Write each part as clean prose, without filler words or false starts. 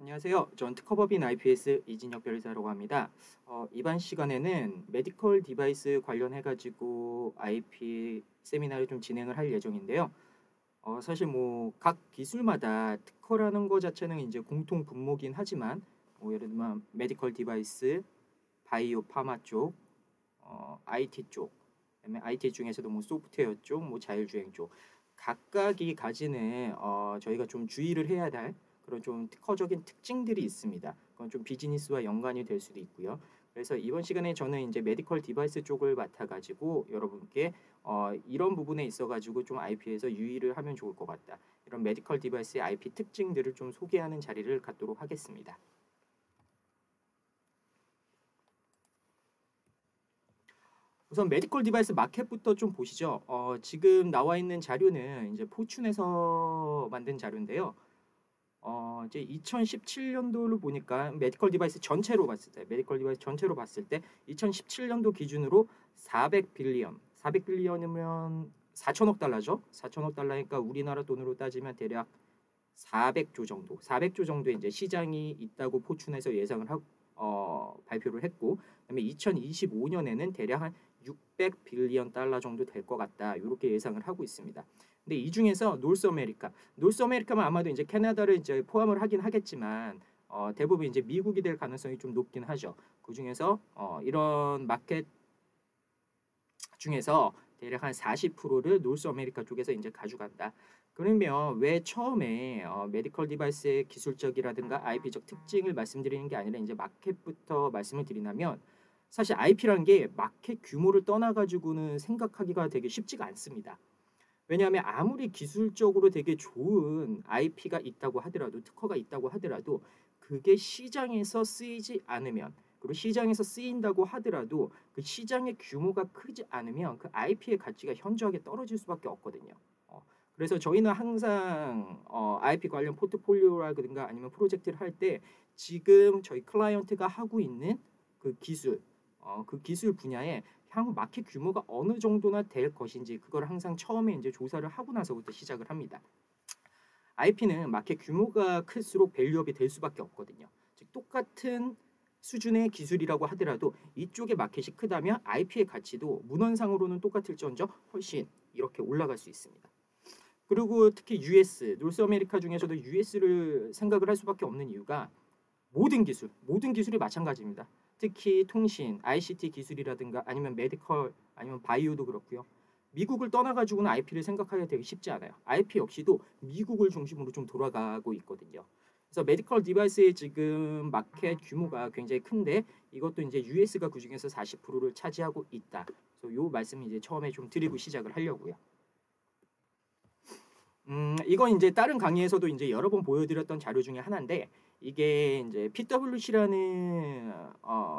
안녕하세요. 전 특허법인 IPS 이진혁 변호사라고 합니다. 이번 시간에는 메디컬 디바이스 관련해가지고 IP 세미나를 좀 진행을 할 예정인데요. 사실 뭐 각 기술마다 특허라는 거 자체는 이제 공통 분모긴 하지만 뭐 예를 들면 메디컬 디바이스, 바이오 파마 쪽, IT 쪽, 그다음에 IT 중에서도 뭐 소프트웨어 쪽, 뭐 자율주행 쪽 각각이 가지는 저희가 좀 주의를 해야 할 그런 좀 특허적인 특징들이 있습니다. 그건 좀 비즈니스와 연관이 될 수도 있고요. 그래서 이번 시간에 저는 이제 메디컬 디바이스 쪽을 맡아가지고 여러분께 이런 부분에 있어가지고 좀 IP에서 유의를 하면 좋을 것 같다. 이런 메디컬 디바이스의 IP 특징들을 좀 소개하는 자리를 갖도록 하겠습니다. 우선 메디컬 디바이스 마켓부터 좀 보시죠. 지금 나와 있는 자료는 이제 포춘에서 만든 자료인데요. 이제 2017년도를 보니까 메디컬 디바이스 전체로 봤을 때 2017년도 기준으로 400빌리언, 400빌리언이면 4천억 달러죠. 4천억 달러니까 우리나라 돈으로 따지면 대략 400조 정도, 400조 정도의 이제 시장이 있다고 포춘에서 예상을 하고 발표를 했고, 그다음에 2025년에는 대략 한 600빌리언 달러 정도 될 것 같다. 이렇게 예상을 하고 있습니다. 근데 이 중에서 노스 아메리카만 아마도 이제 캐나다를 이제 포함을 하긴 하겠지만 대부분 이제 미국이 될 가능성이 좀 높긴 하죠. 그 중에서 이런 마켓 중에서 대략 한 40%를 노스 아메리카 쪽에서 이제 가져간다. 그러면 왜 처음에 메디컬 디바이스의 기술적이라든가 IP적 특징을 말씀드리는 게 아니라 이제 마켓부터 말씀을 드리냐면 사실 IP라는 게 마켓 규모를 떠나 가지고는 생각하기가 되게 쉽지가 않습니다. 왜냐하면 아무리 기술적으로 되게 좋은 IP가 있다고 하더라도 특허가 있다고 하더라도 그게 시장에서 쓰이지 않으면 그리고 시장에서 쓰인다고 하더라도 그 시장의 규모가 크지 않으면 그 IP의 가치가 현저하게 떨어질 수밖에 없거든요. 그래서 저희는 항상 IP 관련 포트폴리오라든가 아니면 프로젝트를 할 때 지금 저희 클라이언트가 하고 있는 그 기술 분야에 향후 마켓 규모가 어느 정도나 될 것인지 그걸 항상 처음에 이제 조사를 하고 나서부터 시작을 합니다. IP는 마켓 규모가 클수록 밸류업이 될 수밖에 없거든요. 즉 똑같은 수준의 기술이라고 하더라도 이쪽의 마켓이 크다면 IP의 가치도 문헌상으로는 똑같을지언정 훨씬 이렇게 올라갈 수 있습니다. 그리고 특히 US, 노스 아메리카 중에서도 US를 생각을 할 수밖에 없는 이유가 모든 기술이 마찬가지입니다. 특히 통신, ICT 기술이라든가 아니면 메디컬, 아니면 바이오도 그렇고요. 미국을 떠나가지고는 IP를 생각하기가 되게 쉽지 않아요. IP 역시도 미국을 중심으로 좀 돌아가고 있거든요. 그래서 메디컬 디바이스의 지금 마켓 규모가 굉장히 큰데 이것도 이제 US가 그중에서 40%를 차지하고 있다. 그래서 요 말씀을 이제 처음에 좀 드리고 시작을 하려고요. 이건 이제 다른 강의에서도 이제 여러 번 보여드렸던 자료 중에 하나인데 이게 이제 PwC라는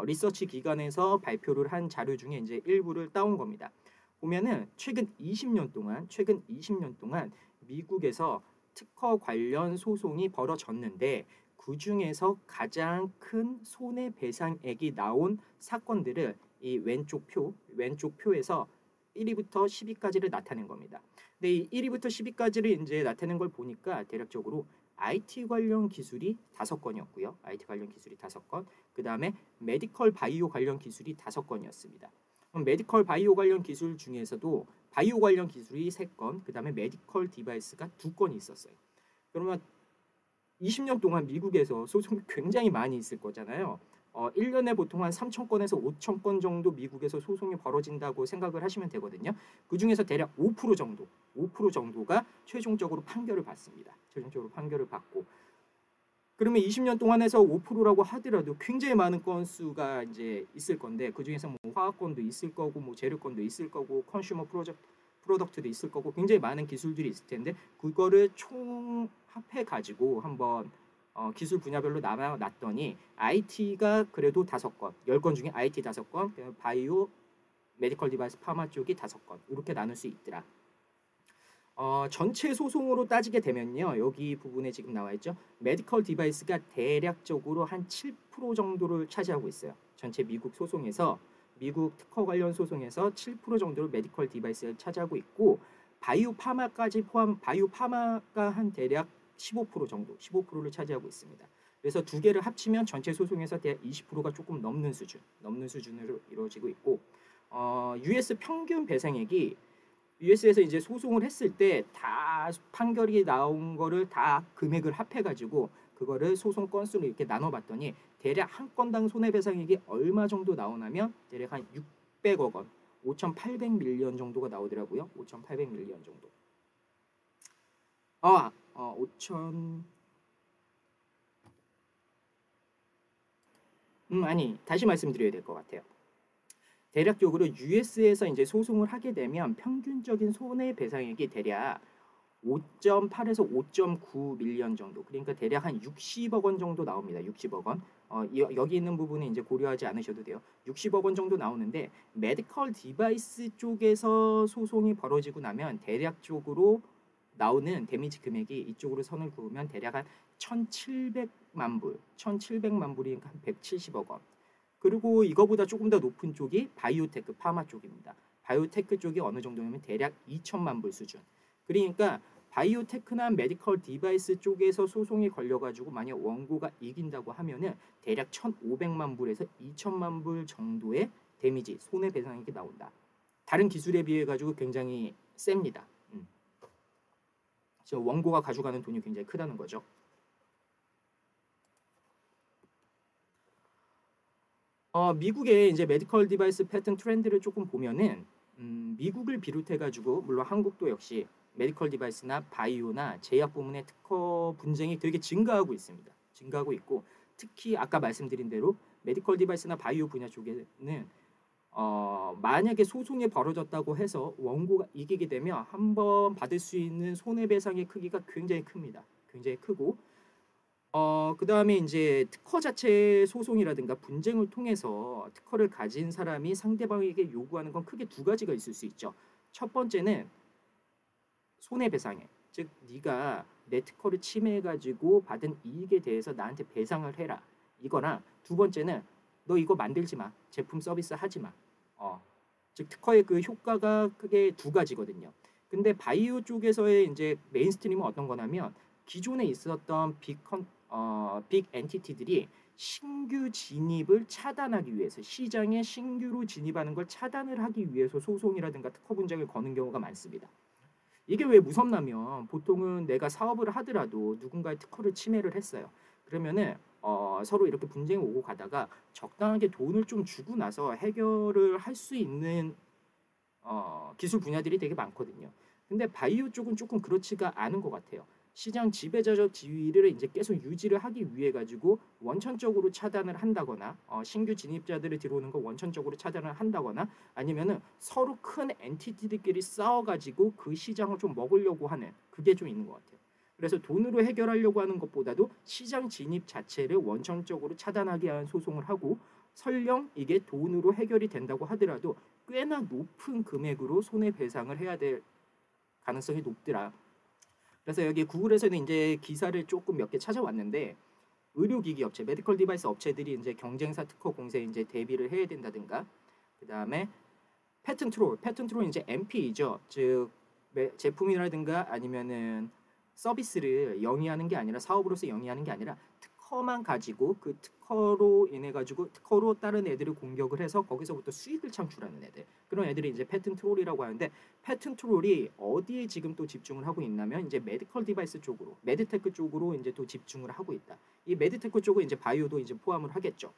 리서치 기관에서 발표를 한 자료 중에 이제 일부를 따온 겁니다. 보면은 최근 20년 동안 미국에서 특허 관련 소송이 벌어졌는데 그 중에서 가장 큰 손해배상액이 나온 사건들을 이 왼쪽 표에서 1위부터 10위까지를 나타낸 겁니다. 근데 이 1위부터 10위까지를 이제 나타낸 걸 보니까 대략적으로 IT 관련 기술이 5건이었고요. IT 관련 기술이 5건. 그다음에 메디컬 바이오 관련 기술이 5건이었습니다. 그럼 메디컬 바이오 관련 기술 중에서도 바이오 관련 기술이 3건, 그다음에 메디컬 디바이스가 2건이 있었어요. 그러면 20년 동안 미국에서 소송이 굉장히 많이 있을 거잖아요. 1년에 보통 한 3천 건에서 5천 건 정도 미국에서 소송이 벌어진다고 생각을 하시면 되거든요. 그 중에서 대략 5% 정도가 최종적으로 판결을 받습니다. 최종적으로 판결을 받고 그러면 20년 동안 해서 5%라고 하더라도 굉장히 많은 건수가 이제 있을 건데 그 중에서 뭐 화학건도 있을 거고 뭐 재료건도 있을 거고 컨슈머 프로덕트도 있을 거고 굉장히 많은 기술들이 있을 텐데 그거를 총합해 가지고 한번 기술 분야별로 나눠놨더니 IT가 그래도 5건, 10건 중에 IT 5건, 바이오, 메디컬 디바이스, 파마 쪽이 5건 이렇게 나눌 수 있더라. 전체 소송으로 따지게 되면요. 여기 부분에 지금 나와 있죠. 메디컬 디바이스가 대략적으로 한 7% 정도를 차지하고 있어요. 전체 미국 특허 관련 소송에서 7% 정도를 메디컬 디바이스를 차지하고 있고 바이오 파마가 한 대략 15% 정도, 15%를 차지하고 있습니다. 그래서 두 개를 합치면 전체 소송에서 대략 20%가 조금 넘는 수준으로 이루어지고 있고, US 평균 배상액이 US에서 이제 소송을 했을 때 다 판결이 나온 거를 다 금액을 합해가지고 그거를 소송 건수로 이렇게 나눠봤더니 대략 한 건당 손해배상액이 얼마 정도 나오냐면 대략 한 600억 원, 5,800밀리언 정도가 나오더라고요. 5,800밀리언 정도. 5천 아니 다시 말씀드려야 될 것 같아요. 대략적으로 US에서 이제 소송을 하게 되면 평균적인 손해배상액이 대략 5.8에서 5.9 밀리언 정도. 그러니까 대략 한 60억 원 정도 나옵니다. 60억 원. 여기 있는 부분은 이제 고려하지 않으셔도 돼요. 60억 원 정도 나오는데 메디컬 디바이스 쪽에서 소송이 벌어지고 나면 대략적으로 나오는 데미지 금액이 이쪽으로 선을 그으면 대략 한 1,700만 불, 1,700만 불이니까 한 170억 원. 그리고 이거보다 조금 더 높은 쪽이 바이오테크 파마 쪽입니다. 바이오테크 쪽이 어느 정도냐면 대략 2천만 불 수준. 그러니까 바이오테크나 메디컬 디바이스 쪽에서 소송이 걸려가지고 만약 원고가 이긴다고 하면은 대략 1,500만 불에서 2천만 불 정도의 데미지 손해배상액이 나온다. 다른 기술에 비해 가지고 굉장히 셉니다. 그래서 원고가 가져가는 돈이 굉장히 크다는 거죠. 미국의 이제 메디컬 디바이스 패턴 트렌드를 조금 보면은 미국을 비롯해 가지고 물론 한국도 역시 메디컬 디바이스나 바이오나 제약 부문의 특허 분쟁이 되게 증가하고 있습니다. 증가하고 있고 특히 아까 말씀드린 대로 메디컬 디바이스나 바이오 분야 쪽에는 만약에 소송이 벌어졌다고 해서 원고가 이기게 되면 한번 받을 수 있는 손해배상의 크기가 굉장히 큽니다. 굉장히 크고 그 다음에 이제 특허 자체 소송이라든가 분쟁을 통해서 특허를 가진 사람이 상대방에게 요구하는 건 크게 두 가지가 있을 수 있죠. 첫 번째는 손해배상액, 즉 네가 내 특허를 침해해가지고 받은 이익에 대해서 나한테 배상을 해라. 이거나 두 번째는 너 이거 만들지 마. 제품 서비스 하지 마. 즉 특허의 그 효과가 크게 두 가지거든요. 근데 바이오 쪽에서의 이제 메인스트림은 어떤 거냐면 기존에 있었던 빅 엔티티들이 신규 진입을 차단하기 위해서 시장에 신규로 진입하는 걸 차단을 하기 위해서 소송이라든가 특허 분쟁을 거는 경우가 많습니다. 이게 왜 무섭냐면 보통은 내가 사업을 하더라도 누군가의 특허를 침해를 했어요. 그러면은 서로 이렇게 분쟁이 오고 가다가 적당하게 돈을 좀 주고 나서 해결을 할 수 있는 기술 분야들이 되게 많거든요. 근데 바이오 쪽은 조금 그렇지가 않은 것 같아요. 시장 지배자적 지위를 이제 계속 유지를 하기 위해 가지고 원천적으로 차단을 한다거나 신규 진입자들이 들어오는 거 원천적으로 차단을 한다거나 아니면은 서로 큰 엔티티들끼리 싸워가지고 그 시장을 좀 먹으려고 하는 그게 좀 있는 것 같아요. 그래서 돈으로 해결하려고 하는 것보다도 시장 진입 자체를 원천적으로 차단하게 하는 소송을 하고 설령 이게 돈으로 해결이 된다고 하더라도 꽤나 높은 금액으로 손해배상을 해야 될 가능성이 높더라. 그래서 여기 구글에서는 이제 기사를 조금 몇 개 찾아왔는데 의료기기 업체, 메디컬 디바이스 업체들이 이제 경쟁사 특허 공세에 이제 대비를 해야 된다든가 그 다음에 패턴 트롤 이제 MP이죠. 즉 제품이라든가 아니면은 서비스를 영위하는 게 아니라 사업으로서 영위하는 게 아니라 특허만 가지고 그 특허로 인해 가지고 특허로 다른 애들을 공격을 해서 거기서부터 수익을 창출하는 애들 그런 애들이 이제 패턴 트롤이라고 하는데 패턴 트롤이 어디에 지금 또 집중을 하고 있냐면 이제 메디컬 디바이스 쪽으로 메드테크 쪽으로 이제 또 집중을 하고 있다. 이 메드테크 쪽은 이제 바이오도 이제 포함을 하겠죠.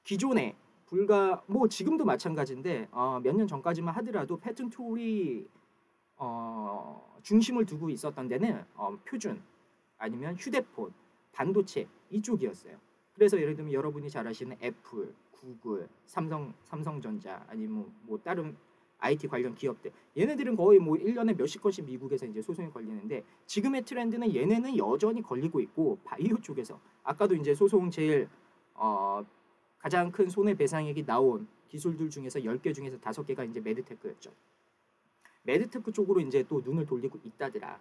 기존에 불과 뭐 지금도 마찬가지인데 몇 년 전까지만 하더라도 패턴 트롤이 중심을 두고 있었던 데는 표준 아니면 휴대폰, 반도체 이쪽이었어요. 그래서 예를 들면 여러분이 잘 아시는 애플, 구글, 삼성전자 아니면 뭐 다른 IT 관련 기업들 얘네들은 거의 뭐 1년에 몇십 건씩 미국에서 이제 소송이 걸리는데 지금의 트렌드는 얘네는 여전히 걸리고 있고 바이오 쪽에서 아까도 이제 소송 제일 가장 큰 손해배상액이 나온 기술들 중에서 10개 중에서 5개가 이제 메드테크였죠. 메드테크 쪽으로 이제 또 눈을 돌리고 있다더라.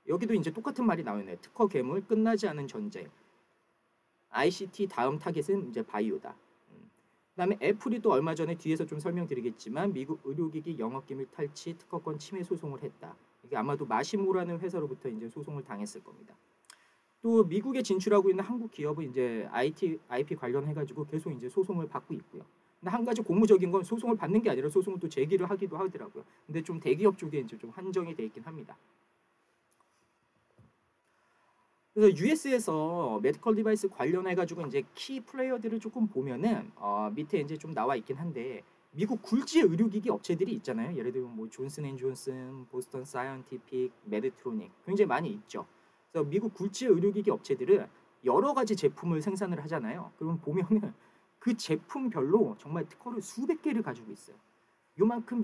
여기도 이제 똑같은 말이 나오네. 특허 괴물 끝나지 않은 전쟁. ICT 다음 타겟은 이제 바이오다. 그다음에 애플이 또 얼마 전에 뒤에서 좀 설명드리겠지만 미국 의료기기 영업기밀 탈취 특허권 침해 소송을 했다. 이게 아마도 마시모라는 회사로부터 이제 소송을 당했을 겁니다. 또 미국에 진출하고 있는 한국 기업은 이제 IP 관련해 가지고 계속 이제 소송을 받고 있고요. 근데 한 가지 고무적인 건 소송을 받는 게 아니라 소송을 또 제기를 하기도 하더라고요. 근데 좀 대기업 쪽에 이제 좀 한정이 돼 있긴 합니다. 그래서 US에서 메디컬 디바이스 관련해 가지고 이제 키 플레이어들을 조금 보면은 밑에 이제 좀 나와 있긴 한데 미국 굴지 의료기기 업체들이 있잖아요. 예를 들면 뭐 존슨앤존슨, 보스턴 사이언티픽, 메드트로닉 굉장히 많이 있죠. 그래서 미국 굴지 의료기기 업체들은 여러 가지 제품을 생산을 하잖아요. 그럼 보면은 그 제품별로 정말 특허를 수백 개를 가지고 있어요. 요만큼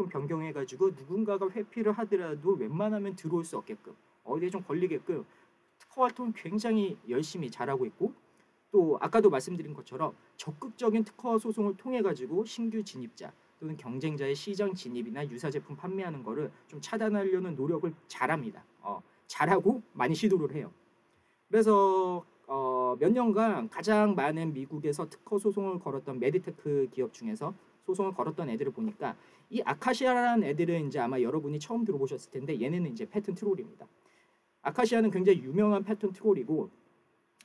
변경해 가지고 누군가가 회피를 하더라도 웬만하면 들어올 수 없게끔 어디에 좀 걸리게끔 특허 활동을 굉장히 열심히 잘하고 있고 또 아까도 말씀드린 것처럼 적극적인 특허 소송을 통해 가지고 신규 진입자 또는 경쟁자의 시장 진입이나 유사 제품 판매하는 거를 좀 차단하려는 노력을 잘합니다. 잘하고 많이 시도를 해요. 그래서 몇 년간 가장 많은 미국에서 특허 소송을 걸었던 메디테크 기업 중에서 소송을 걸었던 애들을 보니까 이 아카시아라는 애들은 이제 아마 여러분이 처음 들어보셨을 텐데 얘네는 이제 패턴 트롤입니다. 아카시아는 굉장히 유명한 패턴 트롤이고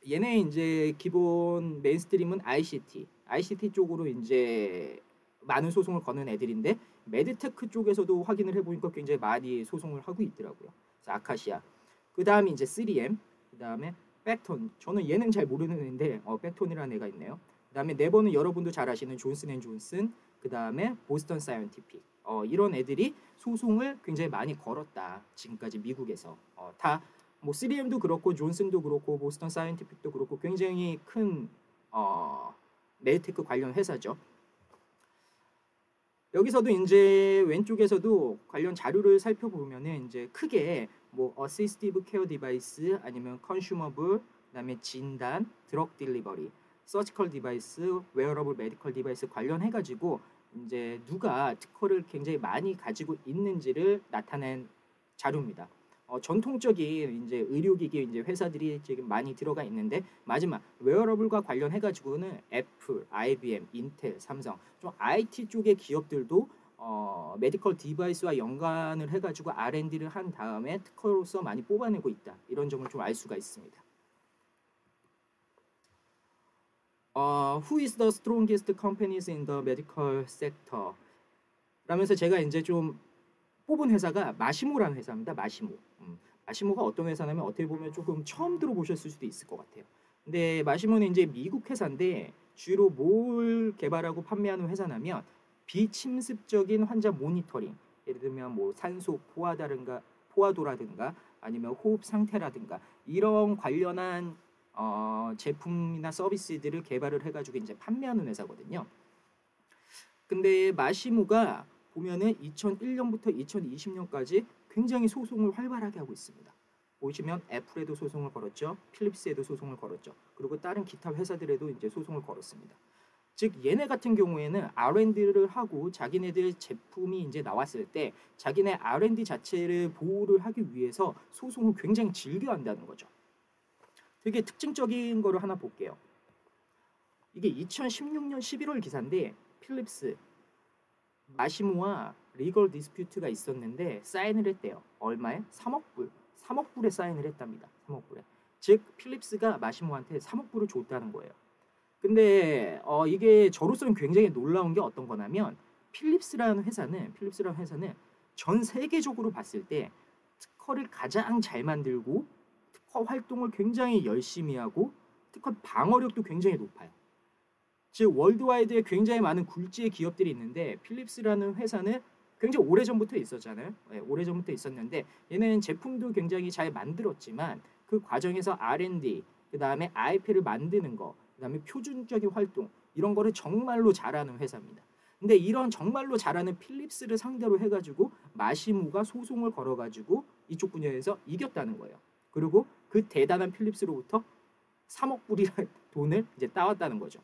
얘네 이제 기본 메인스트림은 ICT 쪽으로 이제 많은 소송을 거는 애들인데 메드테크 쪽에서도 확인을 해보니까 굉장히 많이 소송을 하고 있더라고요. 그래서 아카시아, 그 다음에 이제 3M, 그 다음에 백톤. 저는 얘는 잘 모르는 애인데 백톤이라는 애가 있네요. 그 다음에 네 번은 여러분도 잘 아시는 존슨앤존슨, 그 다음에 보스턴 사이언티픽. 이런 애들이 소송을 굉장히 많이 걸었다. 지금까지 미국에서 다 뭐 3M도 그렇고 존슨도 그렇고 보스턴 사이언티픽도 그렇고 굉장히 큰 메드테크 관련 회사죠. 여기서도 이제 왼쪽에서도 관련 자료를 살펴보면은 이제 크게 뭐 어시스티브 케어 디바이스 아니면 컨슈머블 그다음에 진단, 드럭 딜리버리, 서지컬 디바이스, 웨어러블 메디컬 디바이스 관련해 가지고 이제 누가 특허를 굉장히 많이 가지고 있는지를 나타낸 자료입니다. 전통적인 이제 의료기기 이제 회사들이 지금 많이 들어가 있는데 마지막 웨어러블과 관련해 가지고는 애플, IBM, 인텔, 삼성 좀 IT 쪽의 기업들도 메디컬 디바이스와 연관을 해 가지고 R&D를 한 다음에 특허로서 많이 뽑아내고 있다. 이런 점을 좀 알 수가 있습니다. Who is the strongest companies in the medical sector? 라면서 제가 이제 좀 뽑은 회사가 마시모라는 회사입니다. 마시모. 마시모가 어떤 회사냐면 어떻게 보면 조금 처음 들어보셨을 수도 있을 것 같아요. 근데 마시모는 이제 미국 회사인데 주로 뭘 개발하고 판매하는 회사냐면 비침습적인 환자 모니터링, 예를 들면 뭐 산소 포화도라든가 아니면 호흡 상태라든가 이런 관련한 제품이나 서비스들을 개발을 해가지고 이제 판매하는 회사거든요. 근데 마시모가 보면은 2001년부터 2020년까지 굉장히 소송을 활발하게 하고 있습니다. 보시면 애플에도 소송을 걸었죠, 필립스에도 소송을 걸었죠, 그리고 다른 기타 회사들에도 이제 소송을 걸었습니다. 즉 얘네 같은 경우에는 R&D를 하고 자기네들 제품이 이제 나왔을 때 자기네 R&D 자체를 보호를 하기 위해서 소송을 굉장히 즐겨 한다는 거죠. 되게 특징적인 거를 하나 볼게요. 이게 2016년 11월 기사인데 필립스, 마시모와 리걸 디스퓨트가 있었는데 사인을 했대요. 얼마에? 3억 불. 3억 불에 사인을 했답니다. 3억 불에. 즉 필립스가 마시모한테 3억 불을 줬다는 거예요. 근데 이게 저로서는 굉장히 놀라운 게 어떤 거냐면 필립스라는 회사는 전 세계적으로 봤을 때 특허를 가장 잘 만들고 특허 활동을 굉장히 열심히 하고 특허 방어력도 굉장히 높아요. 즉 월드와이드에 굉장히 많은 굴지의 기업들이 있는데 필립스라는 회사는 굉장히 오래전부터 있었잖아요. 네, 오래전부터 있었는데 얘는 제품도 굉장히 잘 만들었지만 그 과정에서 R&D, 그다음에 IP를 만드는 거, 그다음에 표준적인 활동 이런 거를 정말로 잘하는 회사입니다. 근데 이런 정말로 잘하는 필립스를 상대로 해가지고 마시모가 소송을 걸어가지고 이쪽 분야에서 이겼다는 거예요. 그리고 그 대단한 필립스로부터 3억 불이라는 돈을 이제 따왔다는 거죠.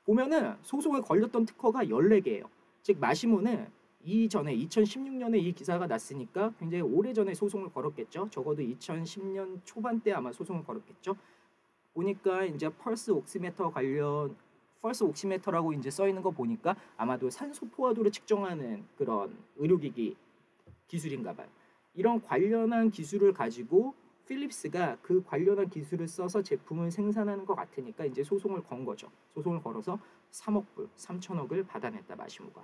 보면은 소송에 걸렸던 특허가 14개예요. 즉 마시모는 이전에 2016년에 이 기사가 났으니까 굉장히 오래전에 소송을 걸었겠죠. 적어도 2010년 초반때 아마 소송을 걸었겠죠. 보니까 이제 펄스 옥시메터라고 이제 써 있는 거 보니까 아마도 산소 포화도를 측정하는 그런 의료기기 기술인가 봐요. 이런 관련한 기술을 가지고 필립스가 그 관련한 기술을 써서 제품을 생산하는 것 같으니까 이제 소송을 건 거죠. 소송을 걸어서 3억 불, 3천억을 받아냈다 마시모가.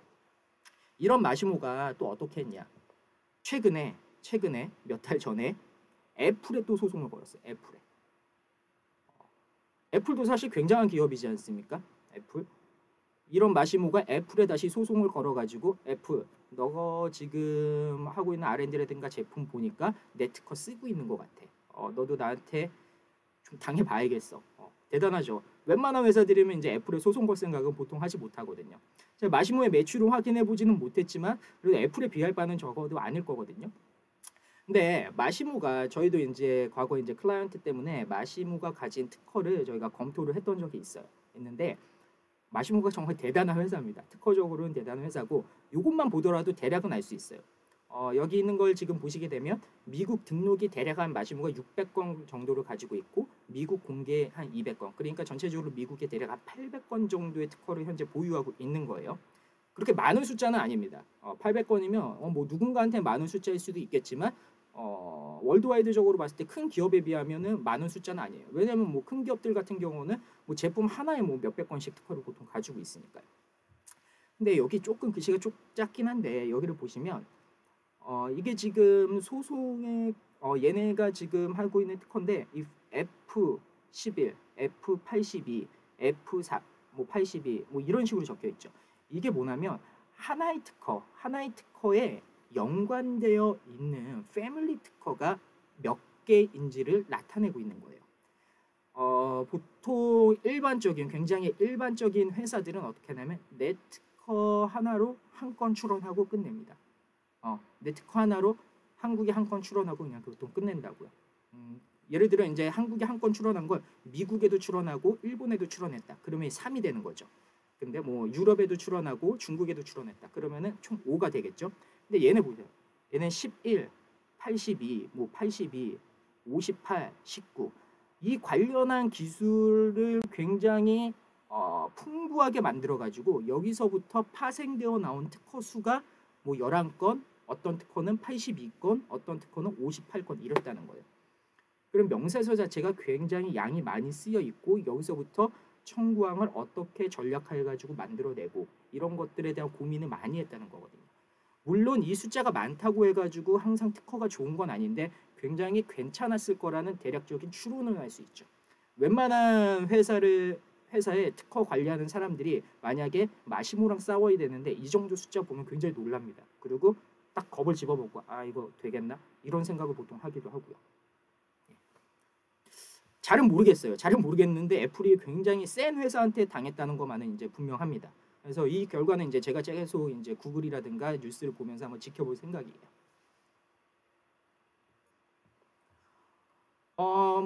이런 마시모가 또 어떻게 했냐? 최근에 몇 달 전에 애플에 또 소송을 걸었어요. 애플도 사실 굉장한 기업이지 않습니까? 애플. 이런 마시모가 애플에 다시 소송을 걸어가지고 애플 너가 지금 하고 있는 R&D라든가 제품 보니까 내 특허 쓰고 있는 것 같아. 너도 나한테 좀 당해봐야겠어. 대단하죠. 웬만한 회사들이면 이제 애플에 소송 걸 생각은 보통 하지 못하거든요. 제가 마시모의 매출을 확인해 보지는 못했지만 그래도 애플에 비할 바는 적어도 아닐 거거든요. 근데 마시모가 저희도 이제 과거 이제 클라이언트 때문에 마시모가 가진 특허를 저희가 검토를 했던 적이 있는데 마시모가 정말 대단한 회사입니다. 특허적으로는 대단한 회사고 이것만 보더라도 대략은 알 수 있어요. 여기 있는 걸 지금 보시게 되면 미국 등록이 대략 한 마시모가 600건 정도를 가지고 있고 미국 공개 한 200건, 그러니까 전체적으로 미국에 대략 한 800건 정도의 특허를 현재 보유하고 있는 거예요. 그렇게 많은 숫자는 아닙니다. 800건이면 뭐 누군가한테 많은 숫자일 수도 있겠지만 월드와이드적으로 봤을 때 큰 기업에 비하면은 많은 숫자는 아니에요. 왜냐하면 뭐 큰 기업들 같은 경우는 뭐 제품 하나에 뭐 몇백 건씩 특허를 보통 가지고 있으니까요. 근데 여기 조금 글씨가 좀 작긴 한데 여기를 보시면 이게 지금 소송에 얘네가 지금 하고 있는 특허인데 이 F11, F82, F4, 뭐 82, 뭐 이런 식으로 적혀 있죠. 이게 뭐냐면 하나의 특허에 연관되어 있는 패밀리 특허가 몇 개인지를 나타내고 있는 거예요. 보통 굉장히 일반적인 회사들은 어떻게 하냐면 내 특허 하나로 한 건 출원하고 끝냅니다. 내 특허 하나로 한국에 한 건 출원하고 그냥 보통 끝낸다고요. 예를 들어 이제 한국에 한 건 출원한 걸 미국에도 출원하고 일본에도 출원했다. 그러면 3이 되는 거죠. 근데 뭐 유럽에도 출원하고 중국에도 출원했다. 그러면은 총 5가 되겠죠. 근데 얘네 보세요. 얘는 11, 82, 뭐 82, 58, 19. 이 관련한 기술을 굉장히 풍부하게 만들어 가지고 여기서부터 파생되어 나온 특허 수가 뭐 11건, 어떤 특허는 82건, 어떤 특허는 58건 이렇다는 거예요. 그럼 명세서 자체가 굉장히 양이 많이 쓰여 있고 여기서부터 청구항을 어떻게 전략해 가지고 만들어내고 이런 것들에 대한 고민을 많이 했다는 거거든요. 물론 이 숫자가 많다고 해가지고 항상 특허가 좋은 건 아닌데 굉장히 괜찮았을 거라는 대략적인 추론을 할 수 있죠. 웬만한 회사에 특허 관리하는 사람들이 만약에 마시모랑 싸워야 되는데 이 정도 숫자 보면 굉장히 놀랍니다. 그리고 딱 겁을 집어먹고 이거 되겠나? 이런 생각을 보통 하기도 하고요. 잘은 모르겠는데 애플이 굉장히 센 회사한테 당했다는 것만은 이제 분명합니다. 그래서 이 결과는 이제 제가 계속 이제 구글이라든가 뉴스를 보면서 한번 지켜볼 생각이에요.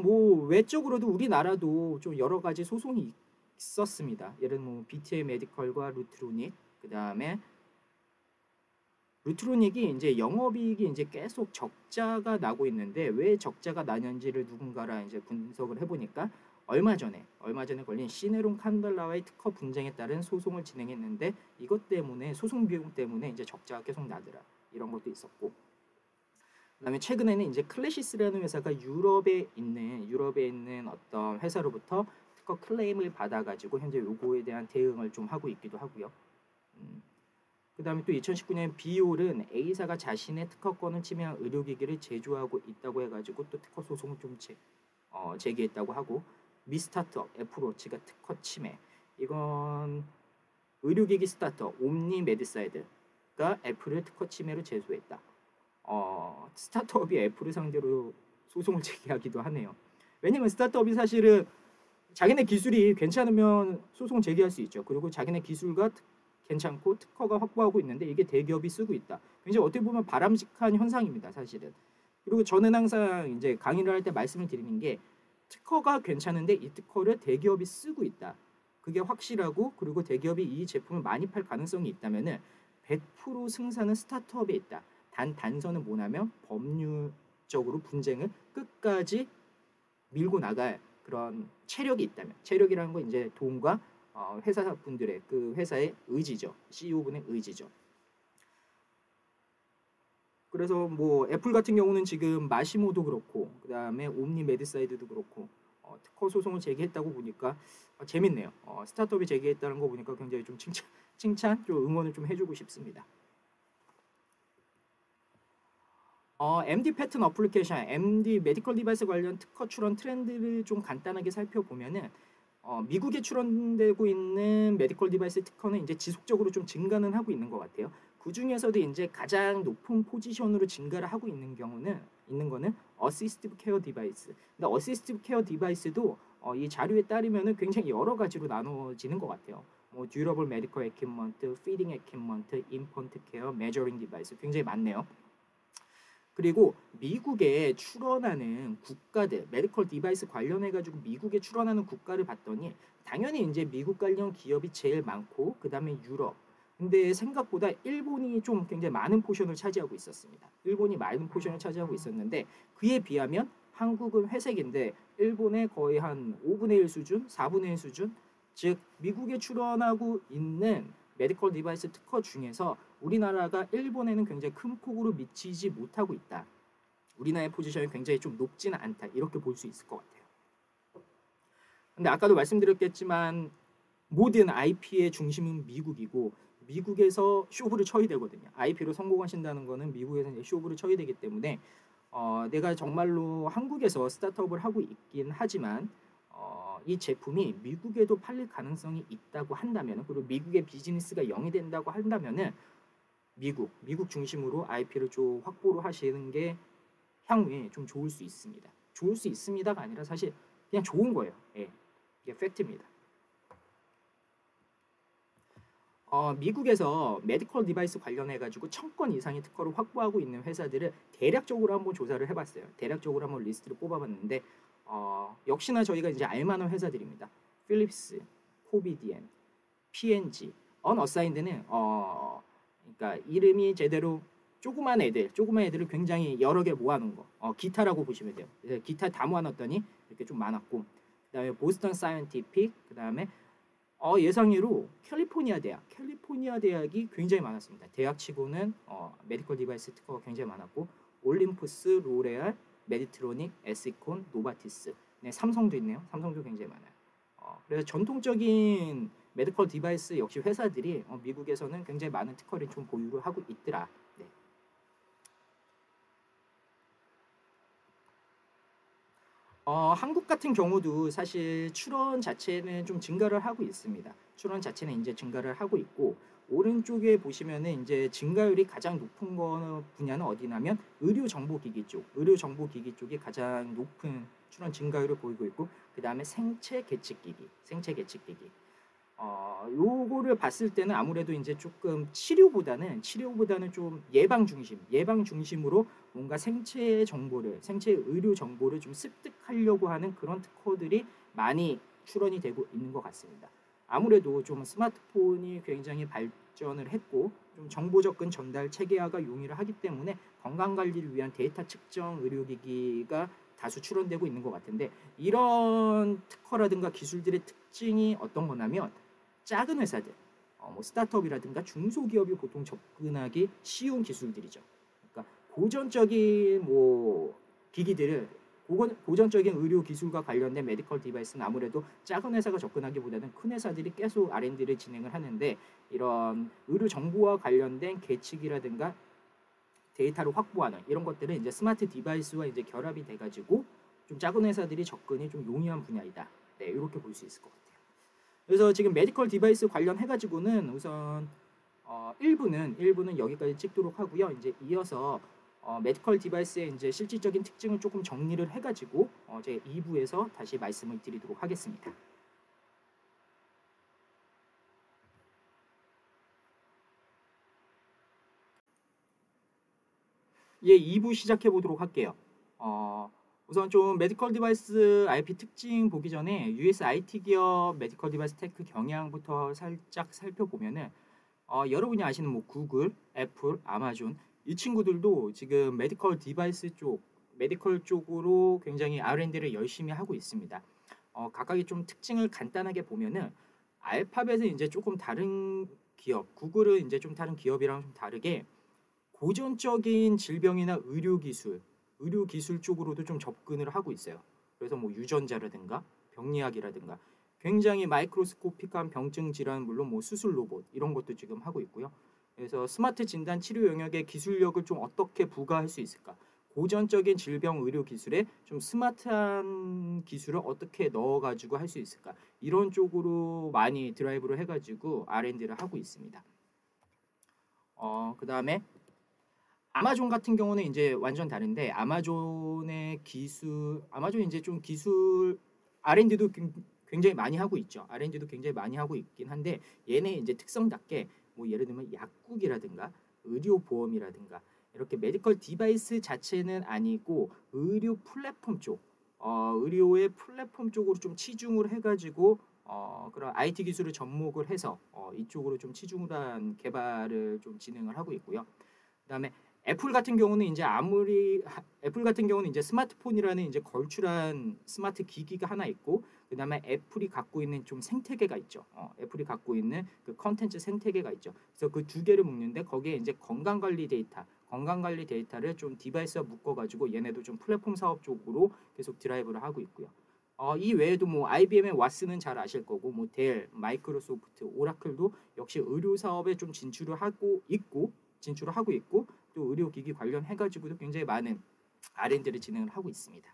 뭐 외적으로도 우리나라도 좀 여러 가지 소송이 있었습니다. 예를 들면 뭐 BTA 메디컬과 루트로닉, 그다음에 루트로닉이 이제 영업이익이 이제 계속 적자가 나고 있는데 왜 적자가 나는지를 누군가라 이제 분석을 해보니까 얼마 전에 걸린 시네론 칸달라와의 특허 분쟁에 따른 소송을 진행했는데 이것 때문에 소송 비용 때문에 이제 적자가 계속 나더라. 이런 것도 있었고, 그다음에 최근에는 이제 클래시스라는 회사가 유럽에 있는 어떤 회사로부터 특허 클레임을 받아가지고 현재 요거에 대한 대응을 좀 하고 있기도 하고요. 그다음에 또 2019년 비올은 A사가 자신의 특허권을 침해한 의료기기를 제조하고 있다고 해가지고 또 특허 소송을 좀 제기했다고 하고, 미스타트업 애플워치가 특허 침해, 이건 의료기기 스타트업 옴니 메디사이드가 애플을 특허 침해로 제소했다. 스타트업이 애플을 상대로 소송을 제기하기도 하네요. 왜냐면 스타트업이 사실은 자기네 기술이 괜찮으면 소송 제기할 수 있죠. 그리고 자기네 기술과 괜찮고 특허가 확보하고 있는데 이게 대기업이 쓰고 있다. 굉장히 어떻게 보면 바람직한 현상입니다, 사실은. 그리고 저는 항상 이제 강의를 할 때 말씀을 드리는 게 특허가 괜찮은데 이 특허를 대기업이 쓰고 있다. 그게 확실하고 그리고 대기업이 이 제품을 많이 팔 가능성이 있다면은 100% 승산은 스타트업에 있다. 단서는 뭐냐면 법률적으로 분쟁을 끝까지 밀고 나갈 그런 체력이 있다면, 체력이라는 건 이제 돈과 회사분들의 그 회사의 의지죠. CEO분의 의지죠. 그래서 뭐 애플 같은 경우는 지금 마시모도 그렇고 그다음에 옴니 매드사이드도 그렇고 특허 소송을 제기했다고 보니까 재밌네요. 스타트업이 제기했다는 거 보니까 굉장히 좀 칭찬, 좀 응원을 좀 해주고 싶습니다. MD 패턴 어플리케이션, MD 메디컬 디바이스 관련 특허 출원 트렌드를 좀 간단하게 살펴보면은 미국에 출원되고 있는 메디컬 디바이스 특허는 이제 지속적으로 좀 증가는 하고 있는 것 같아요. 그 중에서도 이제 가장 높은 포지션으로 증가를 하고 있는 거는 어시스티브 케어 디바이스. 근데 어시스티브 케어 디바이스도 이 자료에 따르면은 굉장히 여러 가지로 나눠지는 것 같아요. 뭐 듀러블 메디컬 에퀴먼트, 피딩 에퀴먼트, 인펀트 케어, 메저링 디바이스 굉장히 많네요. 그리고 미국에 출원하는 국가들, 메디컬 디바이스 관련해 가지고 미국에 출원하는 국가를 봤더니 당연히 이제 미국 관련 기업이 제일 많고 그다음에 유럽. 근데 생각보다 일본이 좀 굉장히 많은 포션을 차지하고 있었습니다. 일본이 많은 포션을 차지하고 있었는데 그에 비하면 한국은 회색인데 일본의 거의 한 5분의 1 수준, 4분의 1 수준, 즉 미국에 출원하고 있는 메디컬 디바이스 특허 중에서 우리나라가 일본에는 굉장히 큰 폭으로 미치지 못하고 있다. 우리나라의 포지션이 굉장히 좀 높지는 않다. 이렇게 볼 수 있을 것 같아요. 근데 아까도 말씀드렸겠지만 모든 IP의 중심은 미국이고 미국에서 쇼부를 쳐야 되거든요. IP로 성공하신다는 거는 미국에서 이제 쇼부를 쳐야 되기 때문에 내가 정말로 한국에서 스타트업을 하고 있긴 하지만 이 제품이 미국에도 팔릴 가능성이 있다고 한다면 그리고 미국의 비즈니스가 영위 된다고 한다면은 미국 중심으로 IP를 좀 확보를 하시는 게 향후에 좀 좋을 수 있습니다. 좋을 수 있습니다가 아니라 사실 그냥 좋은 거예요. 예, 이게 팩트입니다. 미국에서 메디컬 디바이스 관련해 가지고 1000건 이상의 특허를 확보하고 있는 회사들을 대략적으로 한번 조사를 해봤어요. 대략적으로 한번 리스트를 뽑아봤는데 역시나 저희가 이제 알만한 회사들입니다. 필립스, 코비디엔, P&G, 언어사인드는 그러니까 이름이 제대로 조그만 애들을 굉장히 여러 개 모아놓은 거, 기타라고 보시면 돼요. 기타 다 모아놨더니 이렇게 좀 많았고, 그다음에 보스턴 사이언티픽, 그다음에 예상외로 캘리포니아 대학이 굉장히 많았습니다. 대학치고는 메디컬 디바이스 특허가 굉장히 많았고, 올림푸스, 로레알, 메디트로닉, 에시콘, 노바티스, 네, 삼성도 있네요. 삼성도 굉장히 많아요. 그래서 전통적인 메디컬 디바이스 역시 회사들이 미국에서는 굉장히 많은 특허를 좀 보유를 하고 있더라. 네. 한국 같은 경우도 사실 출원 자체는 좀 증가를 하고 있습니다. 출원 자체는 이제 증가를 하고 있고 오른쪽에 보시면은 이제 증가율이 가장 높은 분야는 어디냐면 의료정보기기 쪽이 가장 높은 출원 증가율을 보이고 있고 그 다음에 생체 계측기기. 요거를 봤을 때는 아무래도 이제 조금 치료보다는 좀 예방 중심으로 뭔가 생체 의료 정보를 좀 습득하려고 하는 그런 특허들이 많이 출원이 되고 있는 것 같습니다. 아무래도 좀 스마트폰이 굉장히 발전을 했고 좀 정보 접근 전달 체계화가 용이를 하기 때문에 건강 관리를 위한 데이터 측정 의료기기가 다수 출원되고 있는 것 같은데 이런 특허라든가 기술들의 특징이 어떤 거냐면 작은 회사들, 뭐 스타트업이라든가 중소기업이 보통 접근하기 쉬운 기술들이죠. 그러니까 고전적인 뭐 기기들을 고전적인 의료 기술과 관련된 메디컬 디바이스는 아무래도 작은 회사가 접근하기보다는 큰 회사들이 계속 R&D를 진행을 하는데 이런 의료 정보와 관련된 계측이라든가 데이터를 확보하는 이런 것들은 이제 스마트 디바이스와 이제 결합이 돼가지고 좀 작은 회사들이 접근이 좀 용이한 분야이다. 네, 이렇게 볼 수 있을 것 같아요. 그래서 지금 메디컬 디바이스 관련해가지고는 우선 1부는 여기까지 찍도록 하고요. 이제 이어서 메디컬 디바이스의 이제 실질적인 특징을 조금 정리를 해가지고 제 2부에서 다시 말씀을 드리도록 하겠습니다. 예, 2부 시작해 보도록 할게요. 우선 좀 메디컬 디바이스 IP 특징 보기 전에 US IT 기업 메디컬 디바이스 테크 경향부터 살짝 살펴보면은 여러분이 아시는 뭐 구글, 애플, 아마존 이 친구들도 지금 메디컬 쪽으로 굉장히 R&D를 열심히 하고 있습니다. 각각의 좀 특징을 간단하게 보면은 알파벳은 이제 조금 다른 기업, 구글은 이제 좀 다른 기업이랑 좀 다르게 고전적인 질병이나 의료 기술 쪽으로도 좀 접근을 하고 있어요. 그래서 뭐 유전자라든가 병리학이라든가 굉장히 마이크로스코픽한 병증 질환, 물론 뭐 수술 로봇 이런 것도 지금 하고 있고요. 그래서 스마트 진단 치료 영역의 기술력을 좀 어떻게 부과할 수 있을까? 고전적인 질병 의료 기술에 좀 스마트한 기술을 어떻게 넣어가지고 할 수 있을까? 이런 쪽으로 많이 드라이브를 해가지고 R&D를 하고 있습니다. 그다음에 아마존 같은 경우는 이제 완전 다른데 아마존 이제 좀 기술 R&D도 굉장히 많이 하고 있죠. R&D도 굉장히 많이 하고 있긴 한데 얘네 이제 특성답게 뭐 예를 들면 약국이라든가 의료보험이라든가 이렇게 메디컬 디바이스 자체는 아니고 의료 플랫폼 쪽, 의료의 플랫폼 쪽으로 좀 치중을 해가지고 그런 IT 기술을 접목을 해서 이쪽으로 좀 치중을 한 개발을 좀 진행을 하고 있고요. 그다음에 애플 같은 경우는 이제 스마트폰이라는 이제 걸출한 스마트 기기가 하나 있고 그다음에 애플이 갖고 있는 좀 생태계가 있죠. 애플이 갖고 있는 그 컨텐츠 생태계가 있죠. 그래서 그 두 개를 묶는데 거기에 이제 건강 관리 데이터를 좀 디바이스와 묶어 가지고 얘네도 좀 플랫폼 사업 쪽으로 계속 드라이브를 하고 있고요. 이 외에도 뭐 IBM의 왓슨은 잘 아실 거고 뭐 델, 마이크로소프트, 오라클도 역시 의료 사업에 좀 진출을 하고 있고 또 의료기기 관련해 가지고도 굉장히 많은 R&D를 진행을 하고 있습니다.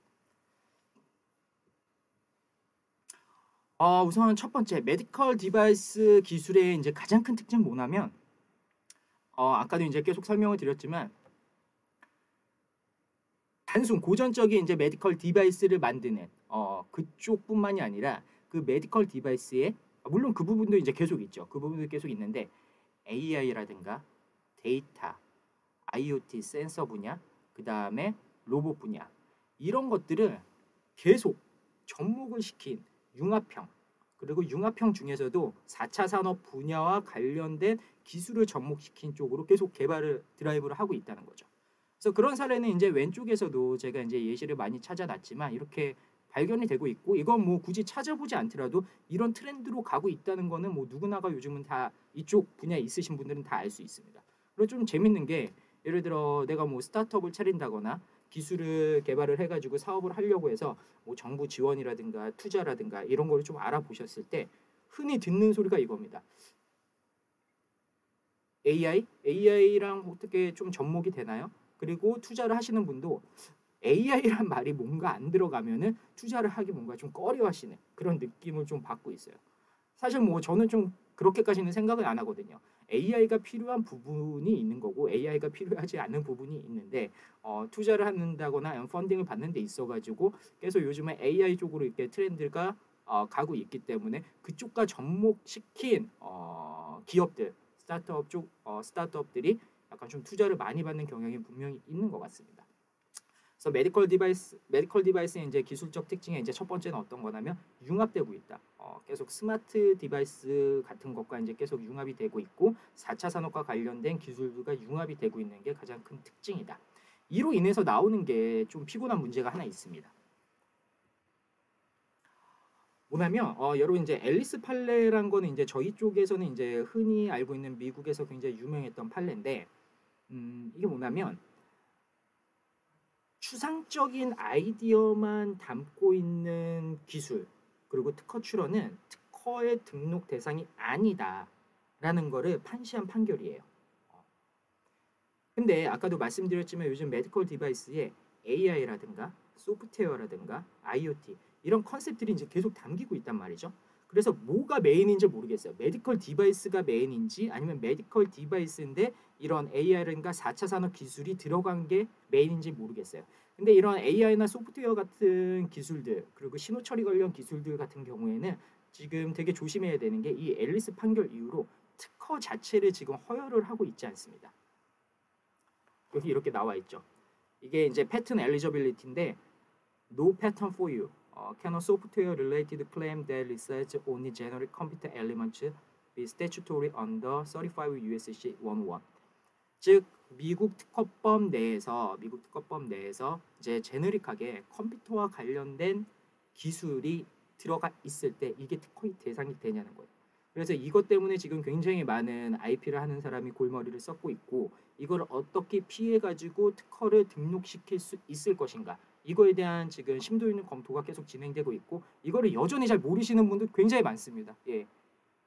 우선 첫 번째 메디컬 디바이스 기술의 이제 가장 큰 특징은 뭐냐면 아까도 이제 계속 설명을 드렸지만 단순 고전적인 이제 메디컬 디바이스를 만드는 그쪽뿐만이 아니라 그 메디컬 디바이스에 물론 그 부분도 이제 계속 있죠. 그 부분도 계속 있는데 AI라든가 데이터, IoT 센서 분야, 그 다음에 로봇 분야 이런 것들을 계속 접목을 시킨 융합형 그리고 융합형 중에서도 4차 산업 분야와 관련된 기술을 접목시킨 쪽으로 계속 개발을 드라이브를 하고 있다는 거죠. 그래서 그런 사례는 이제 왼쪽에서도 제가 이제 예시를 많이 찾아놨지만 이렇게 발견이 되고 있고 이건 뭐 굳이 찾아보지 않더라도 이런 트렌드로 가고 있다는 거는 뭐 누구나가 요즘은 다 이쪽 분야에 있으신 분들은 다 알 수 있습니다. 그리고 좀 재밌는 게 예를 들어 내가 뭐 스타트업을 차린다거나 기술을 개발을 해가지고 사업을 하려고 해서 뭐 정부 지원이라든가 투자라든가 이런 거를 좀 알아보셨을 때 흔히 듣는 소리가 이겁니다. AI랑 어떻게 좀 접목이 되나요? 그리고 투자를 하시는 분도 AI란 말이 뭔가 안 들어가면은 투자를 하기 뭔가 좀 꺼려하시는 그런 느낌을 좀 받고 있어요. 사실 뭐 저는 좀 그렇게까지는 생각을 안 하거든요. AI가 필요한 부분이 있는 거고 AI가 필요하지 않은 부분이 있는데 투자를 한다거나 펀딩을 받는 데 있어가지고 계속 요즘에 AI 쪽으로 이렇게 트렌드가 가고 있기 때문에 그쪽과 접목시킨 기업들 스타트업들이 약간 좀 투자를 많이 받는 경향이 분명히 있는 것 같습니다. 그래서 메디컬 디바이스의 이제 기술적 특징의 이제 첫 번째는 어떤 거냐면 융합되고 있다. 계속 스마트 디바이스 같은 것과 이제 계속 융합이 되고 있고 4차 산업과 관련된 기술들과 융합이 되고 있는 게 가장 큰 특징이다. 이로 인해서 나오는 게 좀 피곤한 문제가 하나 있습니다. 뭐냐면 여러분 이제 앨리스 판레란 거는 이제 저희 쪽에서는 이제 흔히 알고 있는 미국에서 굉장히 유명했던 판레인데 이게 뭐냐면 추상적인 아이디어만 담고 있는 기술 그리고 특허 출원은 특허의 등록 대상이 아니다라는 거를 판시한 판결이에요. 근데 아까도 말씀드렸지만 요즘 메디컬 디바이스에 AI라든가 소프트웨어라든가 IoT 이런 컨셉들이 이제 계속 담기고 있단 말이죠. 그래서 뭐가 메인인지 모르겠어요. 메디컬 디바이스가 메인인지 아니면 메디컬 디바이스인데 이런 AI라든가 4차 산업 기술이 들어간 게 메인인지 모르겠어요. 근데 이런 AI나 소프트웨어 같은 기술들 그리고 신호 처리 관련 기술들 같은 경우에는 지금 되게 조심해야 되는 게 이 앨리스 판결 이후로 특허 자체를 지금 허용을 하고 있지 않습니다. 여기 이렇게 나와 있죠. 이게 이제 패턴 엘리저빌리티인데 no patent for you. Can a software related claim that resides only generic computer elements be statutory under 35 U.S.C. 101. 즉 미국 특허법 내에서 이제 제너릭하게 컴퓨터와 관련된 기술이 들어가 있을 때 이게 특허의 대상이 되냐는 거예요. 그래서 이것 때문에 지금 굉장히 많은 IP를 하는 사람이 골머리를 썩고 있고 이걸 어떻게 피해 가지고 특허를 등록시킬 수 있을 것인가? 이거에 대한 지금 심도 있는 검토가 계속 진행되고 있고 이거를 여전히 잘 모르시는 분들 굉장히 많습니다. 예.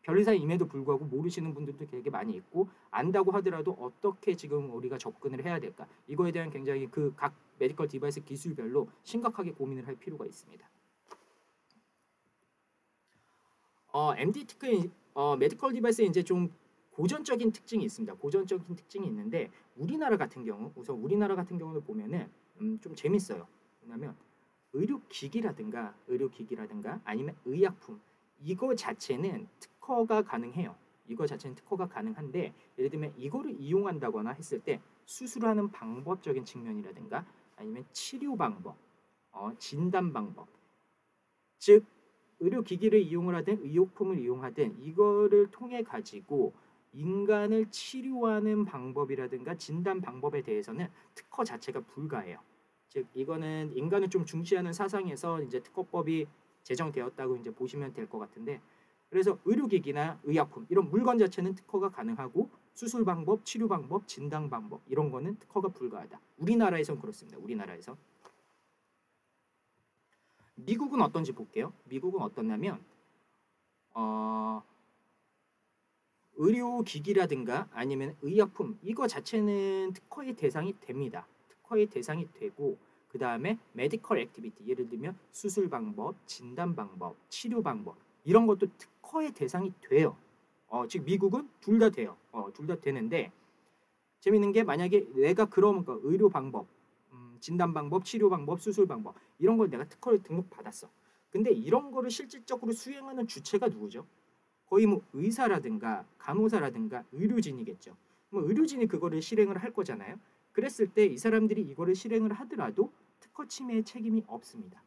변리사임에도 불구하고 모르시는 분들도 되게 많이 있고 안다고 하더라도 어떻게 지금 우리가 접근을 해야 될까? 이거에 대한 굉장히 그 각 메디컬 디바이스 기술별로 심각하게 고민을 할 필요가 있습니다. MD 특허 메디컬 디바이스에 이제 좀 고전적인 특징이 있습니다. 고전적인 특징이 있는데 우리나라 같은 경우 우선 우리나라 같은 경우를 보면은 좀 재밌어요. 왜냐하면 의료기기라든가 아니면 의약품 이거 자체는 특허가 가능해요. 이거 자체는 특허가 가능한데 예를 들면 이거를 이용한다거나 했을 때 수술하는 방법적인 측면이라든가 아니면 치료 방법, 진단 방법, 즉 의료기기를 이용을 하든 의약품을 이용하든 이거를 통해 가지고 인간을 치료하는 방법이라든가 진단 방법에 대해서는 특허 자체가 불가해요. 즉 이거는 인간을 좀 중시하는 사상에서 이제 특허법이 제정되었다고 이제 보시면 될 것 같은데 그래서 의료기기나 의약품 이런 물건 자체는 특허가 가능하고 수술 방법, 치료 방법, 진단 방법 이런 거는 특허가 불가하다. 우리나라에선 그렇습니다. 우리나라에서. 미국은 어떤지 볼게요. 미국은 어떻냐면 의료기기라든가 아니면 의약품 이거 자체는 특허의 대상이 됩니다. 특허의 대상이 되고 그 다음에 메디컬 액티비티 예를 들면 수술 방법, 진단 방법, 치료 방법 이런 것도 특허의 대상이 돼요. 즉 미국은 둘 다 돼요. 둘 다 되는데 재밌는 게 만약에 내가 그런 거 의료 방법, 진단 방법, 치료 방법, 수술 방법 이런 걸 내가 특허를 등록받았어. 근데 이런 거를 실질적으로 수행하는 주체가 누구죠? 거의 뭐 의사라든가 간호사라든가 의료진이겠죠. 뭐 의료진이 그거를 실행을 할 거잖아요. 그랬을 때 이 사람들이 이거를 실행을 하더라도 특허 침해의 책임이 없습니다.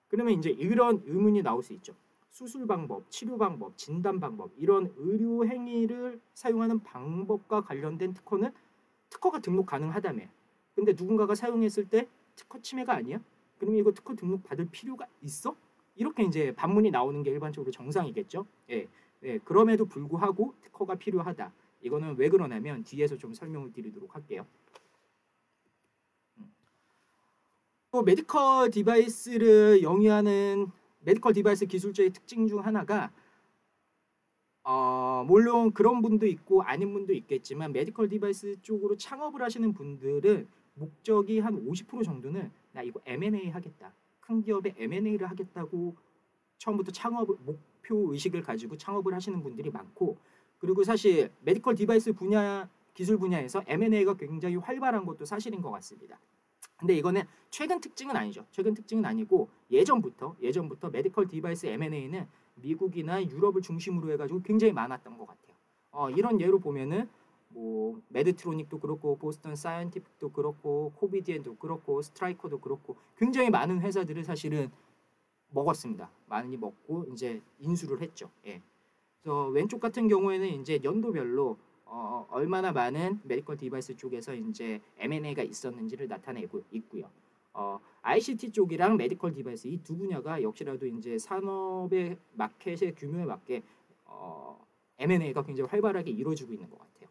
그러면 이제 이런 의문이 나올 수 있죠. 수술 방법, 치료 방법, 진단 방법 이런 의료 행위를 사용하는 방법과 관련된 특허는 특허가 등록 가능하다며. 근데 누군가가 사용했을 때 특허 침해가 아니야? 그러면 이거 특허 등록 받을 필요가 있어? 이렇게 이제 반문이 나오는 게 일반적으로 정상이겠죠. 예, 예, 그럼에도 불구하고 특허가 필요하다. 이거는 왜 그러냐면 뒤에서 좀 설명을 드리도록 할게요. 또 메디컬 디바이스를 영위하는 메디컬 디바이스 기술자의 특징 중 하나가 물론 그런 분도 있고 아닌 분도 있겠지만 메디컬 디바이스 쪽으로 창업을 하시는 분들은 목적이 한 50% 정도는 나 이거 M&A 하겠다. 큰 기업에 M&A를 하겠다고 처음부터 창업 목표 의식을 가지고 창업을 하시는 분들이 많고 그리고 사실 메디컬 디바이스 분야 기술 분야에서 M&A가 굉장히 활발한 것도 사실인 것 같습니다. 근데 이거는 최근 특징은 아니죠. 최근 특징은 아니고 예전부터 메디컬 디바이스 M&A는 미국이나 유럽을 중심으로 해가지고 굉장히 많았던 것 같아요. 이런 예로 보면은 뭐 메드트로닉도 그렇고 보스턴 사이언티픽도 그렇고 코비디엔도 그렇고 스트라이커도 그렇고 굉장히 많은 회사들을 사실은 먹었습니다. 많이 먹고 이제 인수를 했죠. 예. 그래서 왼쪽 같은 경우에는 이제 연도별로 얼마나 많은 메디컬 디바이스 쪽에서 이제 M&A가 있었는지를 나타내고 있고요. ICT 쪽이랑 메디컬 디바이스 이 두 분야가 역시라도 이제 산업의 마켓의 규모에 맞게 M&A가 굉장히 활발하게 이루어지고 있는 것 같아요.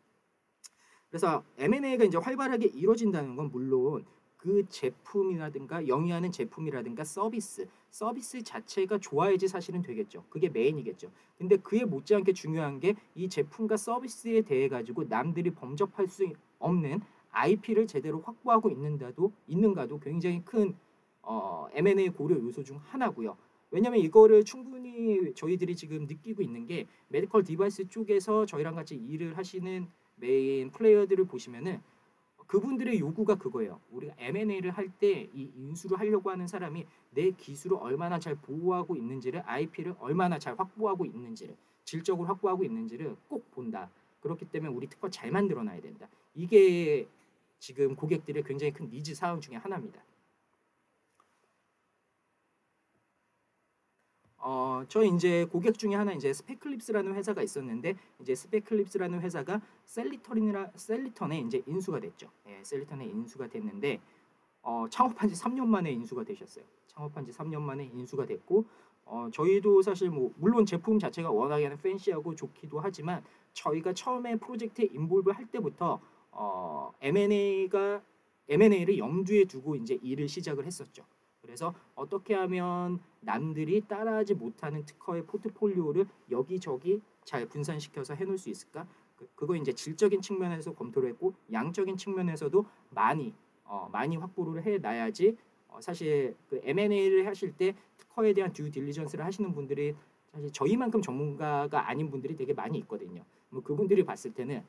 그래서 M&A가 이제 활발하게 이루어진다는 건 물론 그 제품이라든가 영위하는 제품이라든가 서비스 자체가 좋아야지 사실은 되겠죠. 그게 메인이겠죠. 근데 그에 못지않게 중요한 게 이 제품과 서비스에 대해 가지고 남들이 범접할 수 없는 IP를 제대로 확보하고 있는가도 굉장히 큰 M&A 고려 요소 중 하나고요. 왜냐하면 이거를 충분히 저희들이 지금 느끼고 있는 게 메디컬 디바이스 쪽에서 저희랑 같이 일을 하시는 메인 플레이어들을 보시면은 그분들의 요구가 그거예요. 우리가 M&A를 할 때 이 인수를 하려고 하는 사람이 내 기술을 얼마나 잘 보호하고 있는지를 IP를 얼마나 잘 확보하고 있는지를 질적으로 확보하고 있는지를 꼭 본다. 그렇기 때문에 우리 특허 잘 만들어놔야 된다. 이게 지금 고객들의 굉장히 큰 니즈 사항 중에 하나입니다. 저희 이제 고객 중에 하나 이제 스페클립스라는 회사가 있었는데 이제 스페클립스라는 회사가 셀리턴에 이제 인수가 됐죠. 예, 셀리턴에 인수가 됐는데 창업한 지 3년 만에 인수가 되셨어요. 창업한 지 3년 만에 인수가 됐고 저희도 사실 뭐 물론 제품 자체가 워낙에는 팬시하고 좋기도 하지만 저희가 처음에 프로젝트에 인볼브 할 때부터 M&A를 염두에 두고 이제 일을 시작을 했었죠. 그래서 어떻게 하면 남들이 따라하지 못하는 특허의 포트폴리오를 여기저기 잘 분산시켜서 해놓을 수 있을까? 그거 이제 질적인 측면에서 검토를 했고 양적인 측면에서도 많이 확보를 해놔야지 사실 그 M&A를 하실 때 특허에 대한 듀 딜리전스를 하시는 분들이 사실 저희만큼 전문가가 아닌 분들이 되게 많이 있거든요. 뭐 그분들이 봤을 때는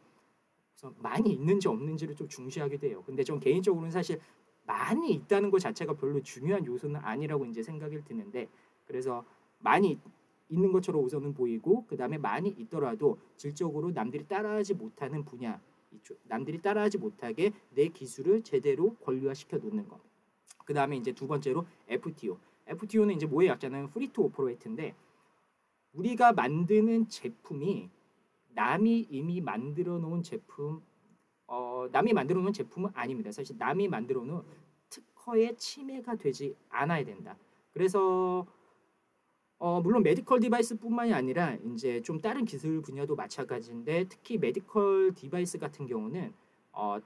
그래서 많이 있는지 없는지를 좀 중시하게 돼요. 근데 좀 개인적으로는 사실 많이 있다는 것 자체가 별로 중요한 요소는 아니라고 이제 생각이 드는데 그래서 많이 있는 것처럼 우선은 보이고 그 다음에 많이 있더라도 질적으로 남들이 따라하지 못하는 분야 남들이 따라하지 못하게 내 기술을 제대로 권리화시켜 놓는 것. 그 다음에 이제 두 번째로 FTO. FTO는 이제 뭐의 약자는 프리 투 오퍼레이트인데 우리가 만드는 제품이 남이 이미 만들어 놓은 남이 만들어 놓은 제품은 아닙니다. 사실 남이 만들어 놓은 특허에 침해가 되지 않아야 된다. 그래서 물론 메디컬 디바이스뿐만이 아니라 이제 좀 다른 기술 분야도 마찬가지인데 특히 메디컬 디바이스 같은 경우는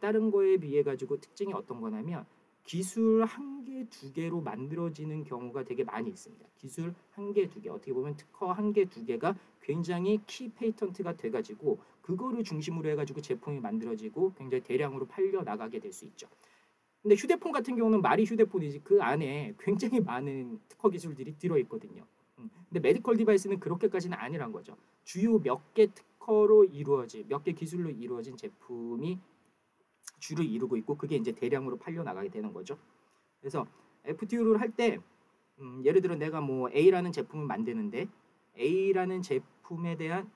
다른 거에 비해 가지고 특징이 어떤 거냐면 기술 한 개, 두 개로 만들어지는 경우가 되게 많이 있습니다. 기술 한 개, 두 개. 어떻게 보면 특허 한 개, 두 개가 굉장히 키 페이턴트가 돼가지고 그거를 중심으로 해가지고 제품이 만들어지고 굉장히 대량으로 팔려 나가게 될 수 있죠. 근데 휴대폰 같은 경우는 말이 휴대폰이지 그 안에 굉장히 많은 특허 기술들이 들어있거든요. 근데 메디컬 디바이스는 그렇게까지는 아니란 거죠. 주요 몇 개 특허로 이루어진 몇 개 기술로 이루어진 제품이 주를 이루고 있고 그게 이제 대량으로 팔려 나가게 되는 거죠. 그래서 FTO를 할 때 예를 들어 내가 뭐 A라는 제품을 만드는데 A라는 제품에 대한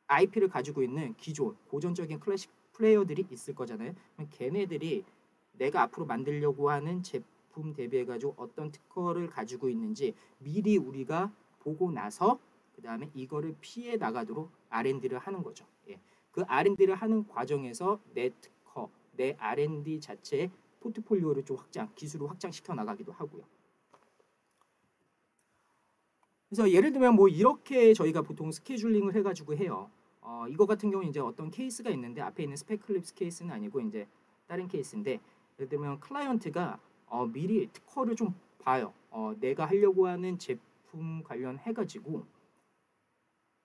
IP를 가지고 있는 기존 고전적인 클래식 플레이어들이 있을 거잖아요. 그럼 걔네들이 내가 앞으로 만들려고 하는 제품 대비해 가지고 어떤 특허를 가지고 있는지 미리 우리가 보고 나서 그 다음에 이거를 피해 나가도록 R&D를 하는 거죠. 예. 그 R&D를 하는 과정에서 내 R&D 자체의 포트폴리오를 좀 기술을 확장시켜 나가기도 하고요. 그래서 예를 들면 뭐 이렇게 저희가 보통 스케줄링을 해가지고 해요. 이거 같은 경우는 이제 어떤 케이스가 있는데 앞에 있는 스펙클립스 케이스는 아니고 이제 다른 케이스인데 예를 들면 클라이언트가 미리 특허를 좀 봐요. 내가 하려고 하는 제품 관련해가지고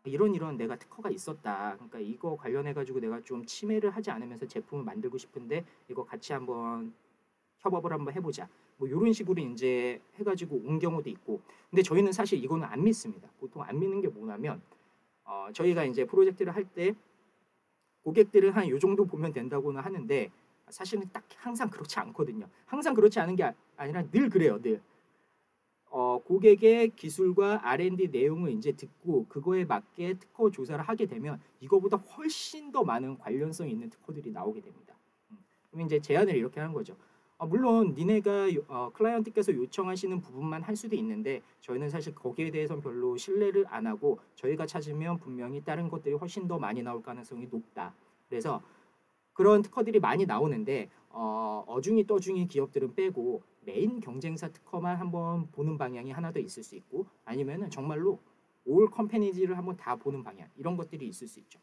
이런 내가 특허가 있었다. 그러니까 이거 관련해가지고 내가 좀 침해를 하지 않으면서 제품을 만들고 싶은데 이거 같이 한번 협업을 한번 해보자. 뭐 이런 식으로 이제 해가지고 온 경우도 있고. 근데 저희는 사실 이거는 안 믿습니다. 보통 안 믿는 게 뭐냐면 저희가 이제 프로젝트를 할 때 고객들은 한 요 정도 보면 된다고는 하는데 사실은 딱 항상 그렇지 않거든요. 항상 그렇지 않은 게 아니라 늘 그래요. 늘. 고객의 기술과 R&D 내용을 이제 듣고 그거에 맞게 특허 조사를 하게 되면 이거보다 훨씬 더 많은 관련성 있는 특허들이 나오게 됩니다. 그럼 이제 제안을 이렇게 하는 거죠. 물론 니네가 클라이언트께서 요청하시는 부분만 할 수도 있는데 저희는 사실 거기에 대해서는 별로 신뢰를 안 하고 저희가 찾으면 분명히 다른 것들이 훨씬 더 많이 나올 가능성이 높다. 그래서 그런 특허들이 많이 나오는데 어중이 떠중이 기업들은 빼고 메인 경쟁사 특허만 한번 보는 방향이 하나 더 있을 수 있고 아니면은 정말로 올 컴퍼니지를 한번 다 보는 방향 이런 것들이 있을 수 있죠.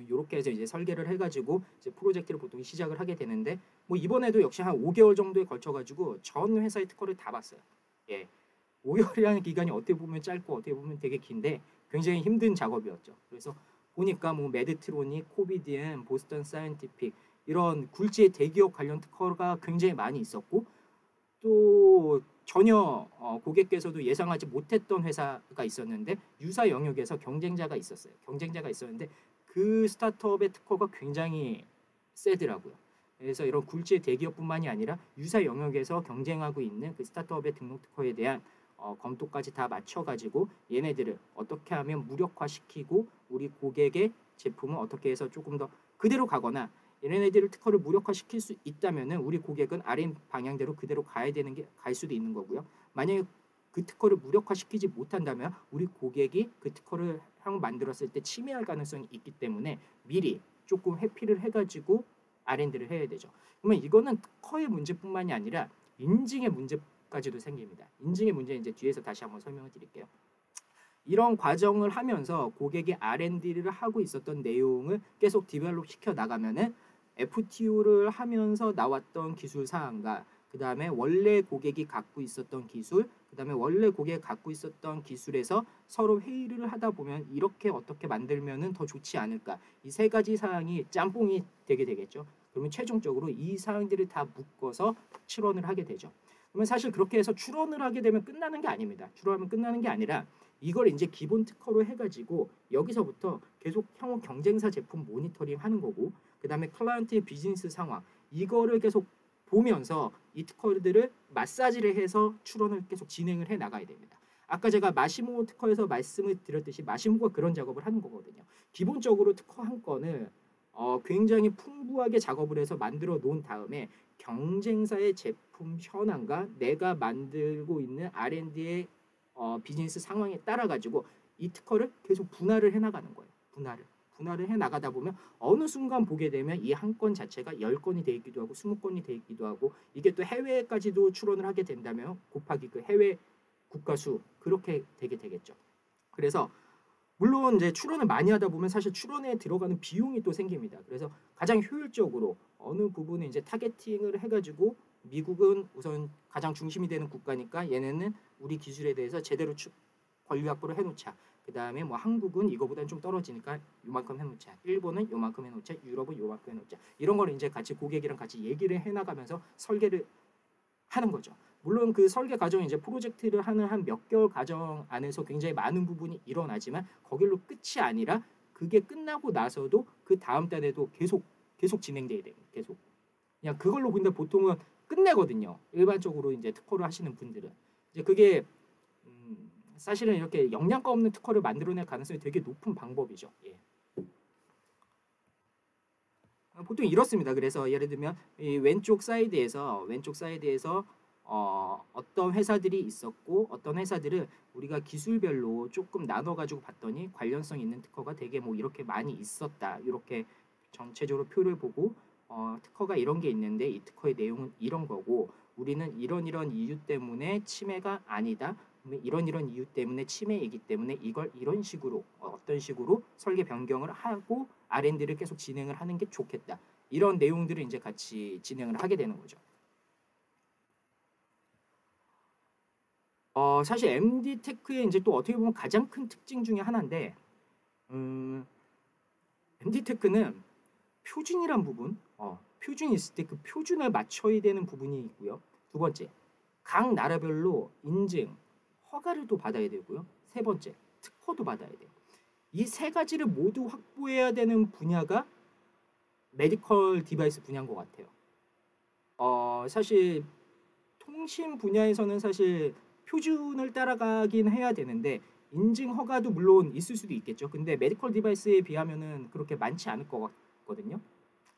이렇게 해서 이제 설계를 해가지고 이제 프로젝트를 보통 시작을 하게 되는데 뭐 이번에도 역시 한 5개월 정도에 걸쳐가지고 전 회사의 특허를 다 봤어요. 예, 5개월이라는 기간이 어떻게 보면 짧고 어떻게 보면 되게 긴데 굉장히 힘든 작업이었죠. 그래서 보니까 뭐 메드트로닉, 코비디엔, 보스턴 사이언티픽 이런 굴지의 대기업 관련 특허가 굉장히 많이 있었고 또 전혀 고객께서도 예상하지 못했던 회사가 있었는데 유사 영역에서 경쟁자가 있었어요. 경쟁자가 있었는데 그 스타트업의 특허가 굉장히 세더라고요. 그래서 이런 굴지의 대기업뿐만이 아니라 유사 영역에서 경쟁하고 있는 그 스타트업의 등록 특허에 대한 검토까지 다 맞춰가지고 얘네들을 어떻게 하면 무력화시키고 우리 고객의 제품을 어떻게 해서 조금 더 그대로 가거나 얘네들을 특허를 무력화시킬 수 있다면은 우리 고객은 R&D 방향대로 그대로 가야 되는 게 갈 수도 있는 거고요. 만약에 그 특허를 무력화시키지 못한다면 우리 고객이 그 특허를 만들었을 때 침해할 가능성이 있기 때문에 미리 조금 회피를 해가지고 R&D를 해야 되죠. 그러면 이거는 특허의 문제뿐만이 아니라 인증의 문제까지도 생깁니다. 인증의 문제는 이제 뒤에서 다시 한번 설명을 드릴게요. 이런 과정을 하면서 고객이 R&D를 하고 있었던 내용을 계속 디벨롭 시켜 나가면은 FTO를 하면서 나왔던 기술 사항과 그 다음에 원래 고객이 갖고 있었던 기술, 그 다음에 원래 고객이 갖고 있었던 기술에서 서로 회의를 하다 보면 이렇게 어떻게 만들면은 더 좋지 않을까. 이 세 가지 사항이 짬뽕이 되게 되겠죠. 그러면 최종적으로 이 사항들을 다 묶어서 출원을 하게 되죠. 그러면 사실 그렇게 해서 출원을 하게 되면 끝나는 게 아닙니다. 출원하면 끝나는 게 아니라 이걸 이제 기본 특허로 해가지고 여기서부터 계속 향후 경쟁사 제품 모니터링 하는 거고, 그 다음에 클라이언트의 비즈니스 상황 이거를 계속 보면서 이 특허들을 마사지를 해서 출원을 계속 진행을 해 나가야 됩니다. 아까 제가 마시모 특허에서 말씀을 드렸듯이 마시모가 그런 작업을 하는 거거든요. 기본적으로 특허 한 건을 굉장히 풍부하게 작업을 해서 만들어 놓은 다음에 경쟁사의 제품 현황과 내가 만들고 있는 R&D의 비즈니스 상황에 따라 가지고 이 특허를 계속 분할을 해 나가는 거예요. 분할을 해 나가다 보면 어느 순간 보게 되면 이 한 건 자체가 10건이 돼 있기도 하고 20건이 돼 있기도 하고, 이게 또 해외까지도 출원을 하게 된다면 곱하기 그 해외 국가 수 그렇게 되게 되겠죠. 그래서 물론 이제 출원을 많이 하다 보면 사실 출원에 들어가는 비용이 또 생깁니다. 그래서 가장 효율적으로 어느 부분에 이제 타겟팅을 해가지고 미국은 우선 가장 중심이 되는 국가니까 얘네는 우리 기술에 대해서 제대로 권리 확보를 해놓자. 그 다음에 뭐 한국은 이거보다는 좀 떨어지니까 요만큼 해놓자. 일본은 요만큼 해놓자. 유럽은 요만큼 해놓자. 이런 거를 이제 같이 고객이랑 같이 얘기를 해나가면서 설계를 하는 거죠. 물론 그 설계 과정이 이제 프로젝트를 하는 한 몇 개월 과정 안에서 굉장히 많은 부분이 일어나지만 거길로 끝이 아니라 그게 끝나고 나서도 그 다음 달에도 계속 진행돼야 돼요. 계속. 그냥 그걸로 근데 보통은 끝내거든요. 일반적으로 이제 특허를 하시는 분들은 이제 그게 사실은 이렇게 영양가 없는 특허를 만들어낼 가능성이 되게 높은 방법이죠. 예. 보통 이렇습니다. 그래서 예를 들면 이 왼쪽 사이드에서 어떤 회사들이 있었고 어떤 회사들은 우리가 기술별로 조금 나눠가지고 봤더니 관련성 있는 특허가 되게 뭐 이렇게 많이 있었다. 이렇게 전체적으로 표를 보고 특허가 이런 게 있는데 이 특허의 내용은 이런 거고 우리는 이런 이유 때문에 침해가 아니다. 이런 이유 때문에 침해이기 때문에 이걸 이런 식으로 어떤 식으로 설계 변경을 하고 R&D를 계속 진행을 하는 게 좋겠다. 이런 내용들을 이제 같이 진행을 하게 되는 거죠. 사실 MD 테크의 이제 또 어떻게 보면 가장 큰 특징 중에 하나인데, MD 테크는 표준이란 부분, 표준이 있을 때 그 표준을 맞춰야 되는 부분이 있고요. 두 번째, 각 나라별로 인증, 허가를 또 받아야 되고요. 세 번째, 특허도 받아야 돼요. 이 세 가지를 모두 확보해야 되는 분야가 메디컬 디바이스 분야인 것 같아요. 사실 통신 분야에서는 사실 표준을 따라가긴 해야 되는데 인증 허가도 물론 있을 수도 있겠죠. 근데 메디컬 디바이스에 비하면은 그렇게 많지 않을 것 같거든요.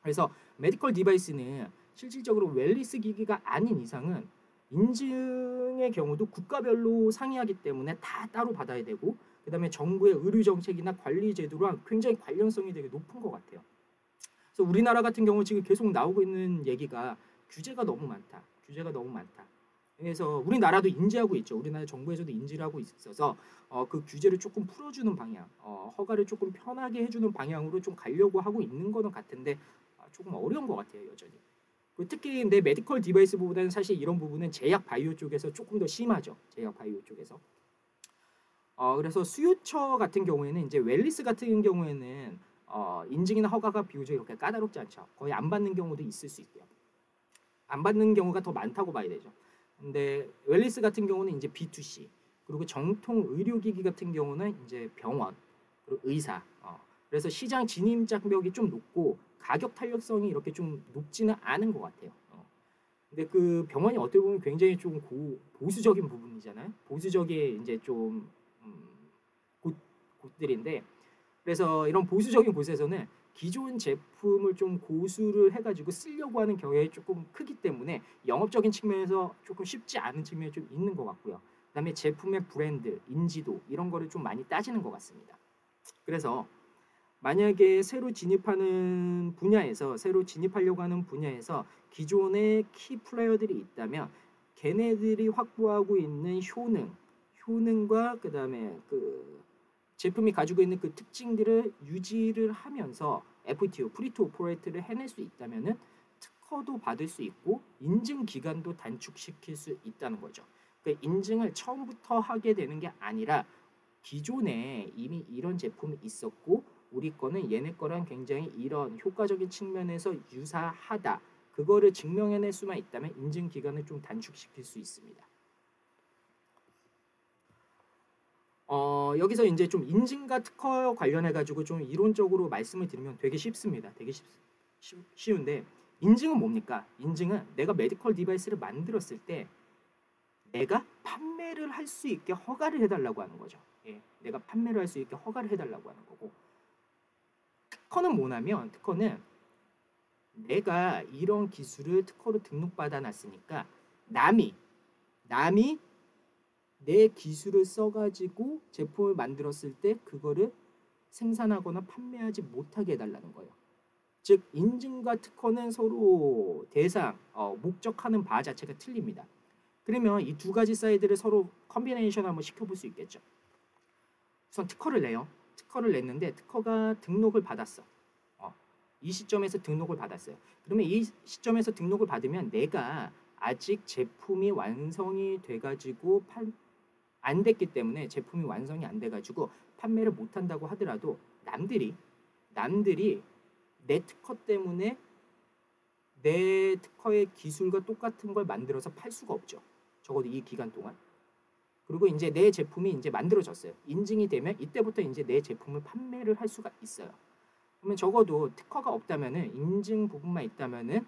그래서 메디컬 디바이스는 실질적으로 웰리스 기기가 아닌 이상은 인증의 경우도 국가별로 상이하기 때문에 다 따로 받아야 되고, 그 다음에 정부의 의료 정책이나 관리 제도랑 굉장히 관련성이 되게 높은 것 같아요. 그래서 우리나라 같은 경우 지금 계속 나오고 있는 얘기가 규제가 너무 많다. 그래서 우리나라도 인지하고 있죠. 우리나라 정부에서도 인지를 하고 있어서 그 규제를 조금 풀어주는 방향, 허가를 조금 편하게 해주는 방향으로 좀 가려고 하고 있는 거는 같은데 조금 어려운 것 같아요, 여전히. 특히 내 메디컬 디바이스보다는 사실 이런 부분은 제약 바이오 쪽에서 조금 더 심하죠. 제약 바이오 쪽에서. 그래서 수요처 같은 경우에는 이제 웰리스 같은 경우에는 인증이나 허가가 비교적 이렇게 까다롭지 않죠. 거의 안 받는 경우도 있을 수 있고요. 안 받는 경우가 더 많다고 봐야 되죠. 근데 웰리스 같은 경우는 이제 B2C, 그리고 정통 의료기기 같은 경우는 이제 병원, 그리고 의사. 그래서 시장 진입 장벽이 좀 높고 가격 탄력성이 이렇게 좀 높지는 않은 것 같아요. 근데 그 병원이 어떻게 보면 굉장히 좀 보수적인 부분이잖아요. 보수적인 이제 좀 곳들인데, 그래서 이런 보수적인 곳에서는 기존 제품을 좀 고수를 해가지고 쓰려고 하는 경향이 조금 크기 때문에 영업적인 측면에서 조금 쉽지 않은 측면이 좀 있는 것 같고요. 그다음에 제품의 브랜드, 인지도 이런 거를 좀 많이 따지는 것 같습니다. 그래서 만약에 새로 진입하려고 하는 분야에서 기존의 키 플레이어들이 있다면 걔네들이 확보하고 있는 효능과 그다음에 그 제품이 가지고 있는 그 특징들을 유지를 하면서 FTO, 프리 투 오퍼레이트를 해낼 수 있다면은 특허도 받을 수 있고 인증 기간도 단축시킬 수 있다는 거죠. 그 인증을 처음부터 하게 되는 게 아니라 기존에 이미 이런 제품이 있었고 우리 거는 얘네 거랑 굉장히 이런 효과적인 측면에서 유사하다. 그거를 증명해낼 수만 있다면 인증 기간을 좀 단축시킬 수 있습니다. 여기서 이제 좀 인증과 특허 관련해 가지고 좀 이론적으로 말씀을 드리면 되게 쉽습니다. 되게 쉬운데 인증은 뭡니까? 인증은 내가 메디컬 디바이스를 만들었을 때 내가 판매를 할 수 있게 허가를 해달라고 하는 거죠. 예, 내가 판매를 할 수 있게 허가를 해달라고 하는 거고 특허는 뭐냐면 특허는 내가 이런 기술을 특허로 등록받아 놨으니까 남이 내 기술을 써가지고 제품을 만들었을 때 그거를 생산하거나 판매하지 못하게 해달라는 거예요. 즉 인증과 특허는 서로 대상, 목적하는 바 자체가 틀립니다. 그러면 이 두 가지 사이드를 서로 컨비네이션 한번 시켜볼 수 있겠죠. 우선 특허를 내요. 특허를 냈는데 특허가 등록을 받았어. 이 시점에서 등록을 받았어요. 그러면 이 시점에서 등록을 받으면 내가 아직 제품이 완성이 돼가지고 안 됐기 때문에 제품이 완성이 안 돼가지고 판매를 못한다고 하더라도 남들이 내 특허 때문에 내 특허의 기술과 똑같은 걸 만들어서 팔 수가 없죠. 적어도 이 기간 동안. 그리고 이제 내 제품이 이제 만들어졌어요. 인증이 되면 이때부터 이제 내 제품을 판매를 할 수가 있어요. 그러면 적어도 특허가 없다면은 인증 부분만 있다면은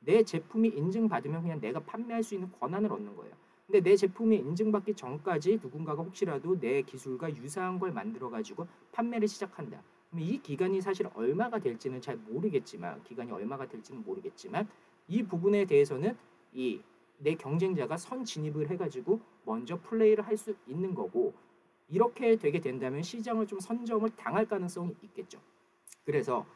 내 제품이 인증받으면 그냥 내가 판매할 수 있는 권한을 얻는 거예요. 근데 내 제품이 인증받기 전까지 누군가가 혹시라도 내 기술과 유사한 걸 만들어 가지고 판매를 시작한다. 그럼 이 기간이 사실 얼마가 될지는 잘 모르겠지만 이 부분에 대해서는 이 내 경쟁자가 선 진입을 해가지고 먼저 플레이를 할 수 있는 거고 이렇게 되게 된다면 시장을 좀 선점을 당할 가능성이 있겠죠. 그래서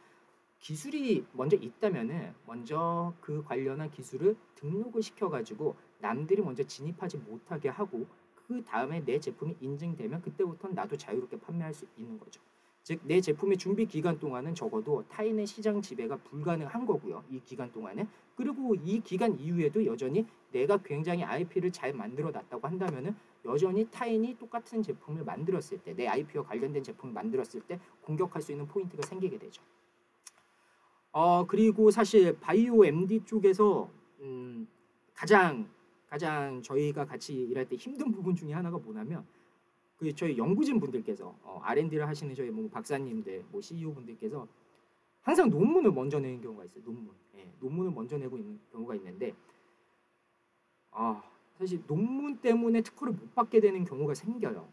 기술이 먼저 있다면은 먼저 그 관련한 기술을 등록을 시켜가지고 남들이 먼저 진입하지 못하게 하고 그 다음에 내 제품이 인증되면 그때부터는 나도 자유롭게 판매할 수 있는 거죠. 즉 내 제품의 준비 기간 동안은 적어도 타인의 시장 지배가 불가능한 거고요. 이 기간 동안은. 그리고 이 기간 이후에도 여전히 내가 굉장히 IP를 잘 만들어 놨다고 한다면은 여전히 타인이 똑같은 제품을 만들었을 때 내 IP와 관련된 제품을 만들었을 때 공격할 수 있는 포인트가 생기게 되죠. 그리고 사실 바이오 MD 쪽에서 가장 저희가 같이 일할 때 힘든 부분 중에 하나가 뭐냐면 그 저희 연구진 분들께서 R&D를 하시는 저희 뭐 박사님들, 뭐 CEO 분들께서 항상 논문을 먼저 내는 경우가 있어요. 논문을 먼저 내고 있는 경우가 있는데 사실 논문 때문에 특허를 못 받게 되는 경우가 생겨요.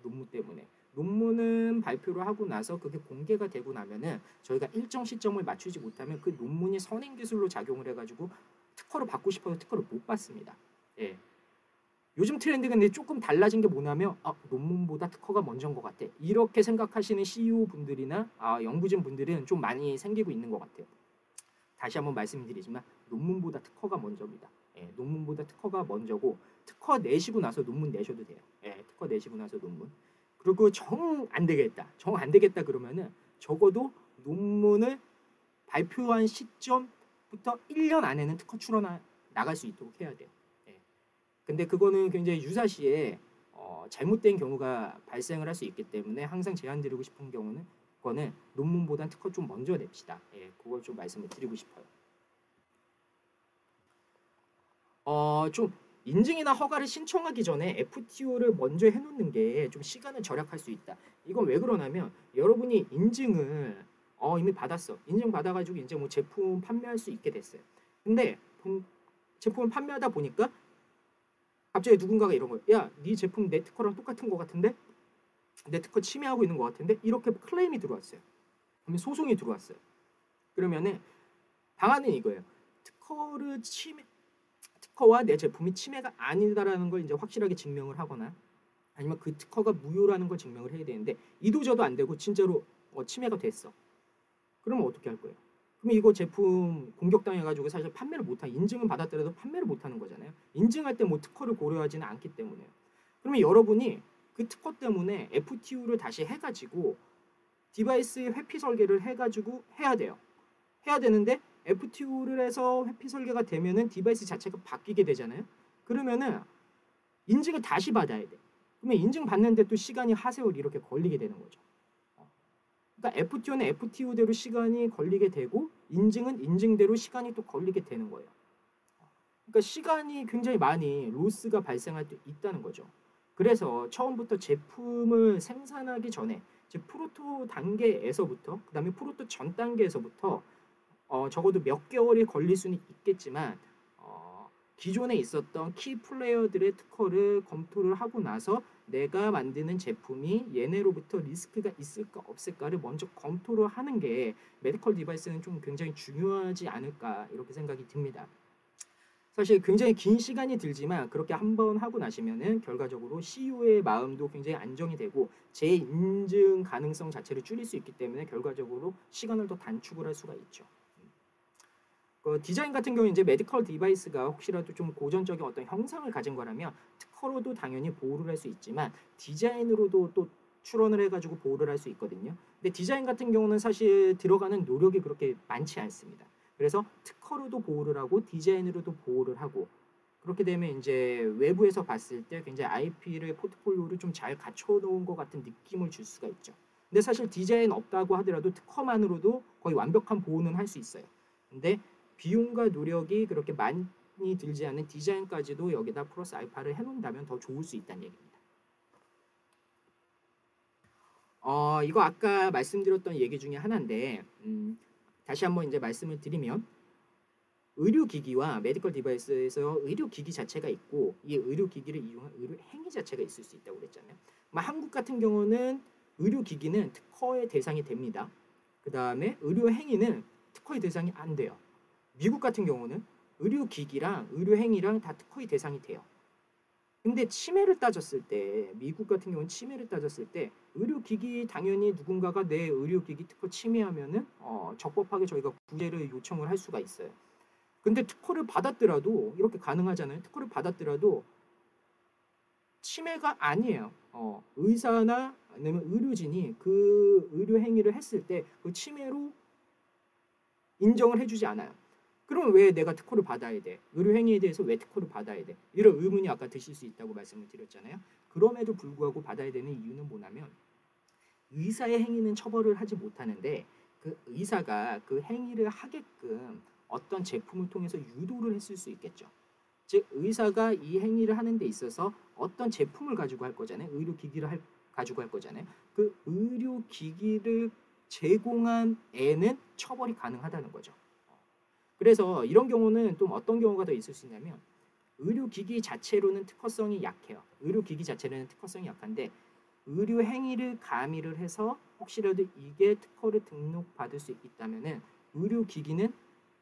논문 때문에. 논문은 발표를 하고 나서 그게 공개가 되고 나면은 저희가 일정 시점을 맞추지 못하면 그 논문이 선행 기술로 작용을 해가지고 특허를 받고 싶어서 특허를 못 받습니다. 요즘 트렌드가 근데 조금 달라진 게 뭐냐면 논문보다 특허가 먼저인 것 같아. 이렇게 생각하시는 CEO 분들이나 연구진 분들은 좀 많이 생기고 있는 것 같아요. 다시 한번 말씀드리지만 논문보다 특허가 먼저입니다. 논문보다 특허가 먼저고 특허 내시고 나서 논문 내셔도 돼요. 특허 내시고 나서 논문. 그리고 정 안 되겠다 그러면은 적어도 논문을 발표한 시점부터 1년 안에는 특허 출원 나갈 수 있도록 해야 돼요. 근데 그거는 굉장히 유사시에 잘못된 경우가 발생을 할 수 있기 때문에 항상 제안드리고 싶은 경우는 그거는 논문보단 특허 좀 먼저 냅시다. 그걸 좀 말씀을 드리고 싶어요. 좀 인증이나 허가를 신청하기 전에 FTO를 먼저 해놓는 게 좀 시간을 절약할 수 있다. 이건 왜 그러냐면 여러분이 인증을 이미 받았어. 인증 받아가지고 이제 뭐 제품 판매할 수 있게 됐어요. 근데 제품을 판매하다 보니까 갑자기 누군가가 이런 거예요. 야, 네 제품 내 특허랑 똑같은 거 같은데? 내 특허 침해하고 있는 거 같은데? 이렇게 클레임이 들어왔어요. 그러면 소송이 들어왔어요. 그러면은 방안은 이거예요. 특허와 내 제품이 침해가 아니다라는 걸 이제 확실하게 증명을 하거나 아니면 그 특허가 무효라는 걸 증명을 해야 되는데 이도저도 안 되고 진짜로 침해가 됐어. 그러면 어떻게 할 거예요? 그럼 이거 제품 공격당해가지고 사실 판매를 못한 인증은 받았더라도 판매를 못하는 거잖아요. 인증할 때 뭐 특허를 고려하지는 않기 때문에요. 그러면 여러분이 그 특허 때문에 FTO를 다시 해가지고 디바이스의 회피 설계를 해가지고 해야 돼요. 해야 되는데 FTO를 해서 회피 설계가 되면은 디바이스 자체가 바뀌게 되잖아요. 그러면은 인증을 다시 받아야 돼. 그러면 인증 받는데 또 시간이 하세월 이렇게 걸리게 되는 거죠. 그러니까 FTO는 FTO대로 시간이 걸리게 되고 인증은 인증대로 시간이 또 걸리게 되는 거예요. 그러니까 시간이 굉장히 많이 로스가 발생할 수 있다는 거죠. 그래서 처음부터 제품을 생산하기 전에 프로토 단계에서부터 그다음에 프로토 전 단계에서부터 적어도 몇 개월이 걸릴 수는 있겠지만 기존에 있었던 키 플레이어들의 특허를 검토를 하고 나서 내가 만드는 제품이 얘네로부터 리스크가 있을까 없을까를 먼저 검토를 하는 게 메디컬 디바이스는 좀 굉장히 중요하지 않을까 이렇게 생각이 듭니다. 사실 굉장히 긴 시간이 들지만 그렇게 한번 하고 나시면은 결과적으로 CEO의 마음도 굉장히 안정이 되고 재인증 가능성 자체를 줄일 수 있기 때문에 결과적으로 시간을 더 단축을 할 수가 있죠. 디자인 같은 경우는 이제 메디컬 디바이스가 혹시라도 좀 고전적인 어떤 형상을 가진 거라면 특허로도 당연히 보호를 할 수 있지만 디자인으로도 또 출원을 해가지고 보호를 할 수 있거든요. 근데 디자인 같은 경우는 사실 들어가는 노력이 그렇게 많지 않습니다. 그래서 특허로도 보호를 하고 디자인으로도 보호를 하고 그렇게 되면 이제 외부에서 봤을 때 굉장히 IP를 포트폴리오를 좀 잘 갖춰놓은 것 같은 느낌을 줄 수가 있죠. 근데 사실 디자인 없다고 하더라도 특허만으로도 거의 완벽한 보호는 할 수 있어요. 근데 비용과 노력이 그렇게 많이 들지 않는 디자인까지도 여기다 플러스 알파를 해놓는다면 더 좋을 수 있다는 얘기입니다. 이거 아까 말씀드렸던 얘기 중에 하나인데 다시 한번 이제 말씀을 드리면 의료기기와 메디컬 디바이스에서 의료기기 자체가 있고 이 의료기기를 이용한 의료행위 자체가 있을 수 있다고 그랬잖아요. 한국 같은 경우는 의료기기는 특허의 대상이 됩니다. 그 다음에 의료행위는 특허의 대상이 안 돼요. 미국 같은 경우는 의료기기랑 의료행위랑 다 특허의 대상이 돼요. 근데 치매를 따졌을 때 미국 같은 경우는 치매를 따졌을 때 의료기기 당연히 누군가가 내 의료기기 특허 침해하면은 적법하게 저희가 구제를 요청을 할 수가 있어요. 근데 특허를 받았더라도 이렇게 가능하잖아요. 특허를 받았더라도 침해가 아니에요. 의사나 아니면 의료진이 그 의료 행위를 했을 때 그 침해로 인정을 해주지 않아요. 그럼 왜 내가 특허를 받아야 돼? 의료 행위에 대해서 왜 특허를 받아야 돼? 이런 의문이 아까 드실 수 있다고 말씀을 드렸잖아요. 그럼에도 불구하고 받아야 되는 이유는 뭐냐면 의사의 행위는 처벌을 하지 못하는데 그 의사가 그 행위를 하게끔 어떤 제품을 통해서 유도를 했을 수 있겠죠. 즉 의사가 이 행위를 하는 데 있어서 어떤 제품을 가지고 할 거잖아요. 의료기기를 가지고 할 거잖아요. 그 의료기기를 제공한 애는 처벌이 가능하다는 거죠. 그래서 이런 경우는 또 어떤 경우가 더 있을 수 있냐면 의료기기 자체로는 특허성이 약해요. 의료기기 자체로는 특허성이 약한데 의료 행위를 가미를 해서 혹시라도 이게 특허를 등록받을 수 있다면은 의료기기는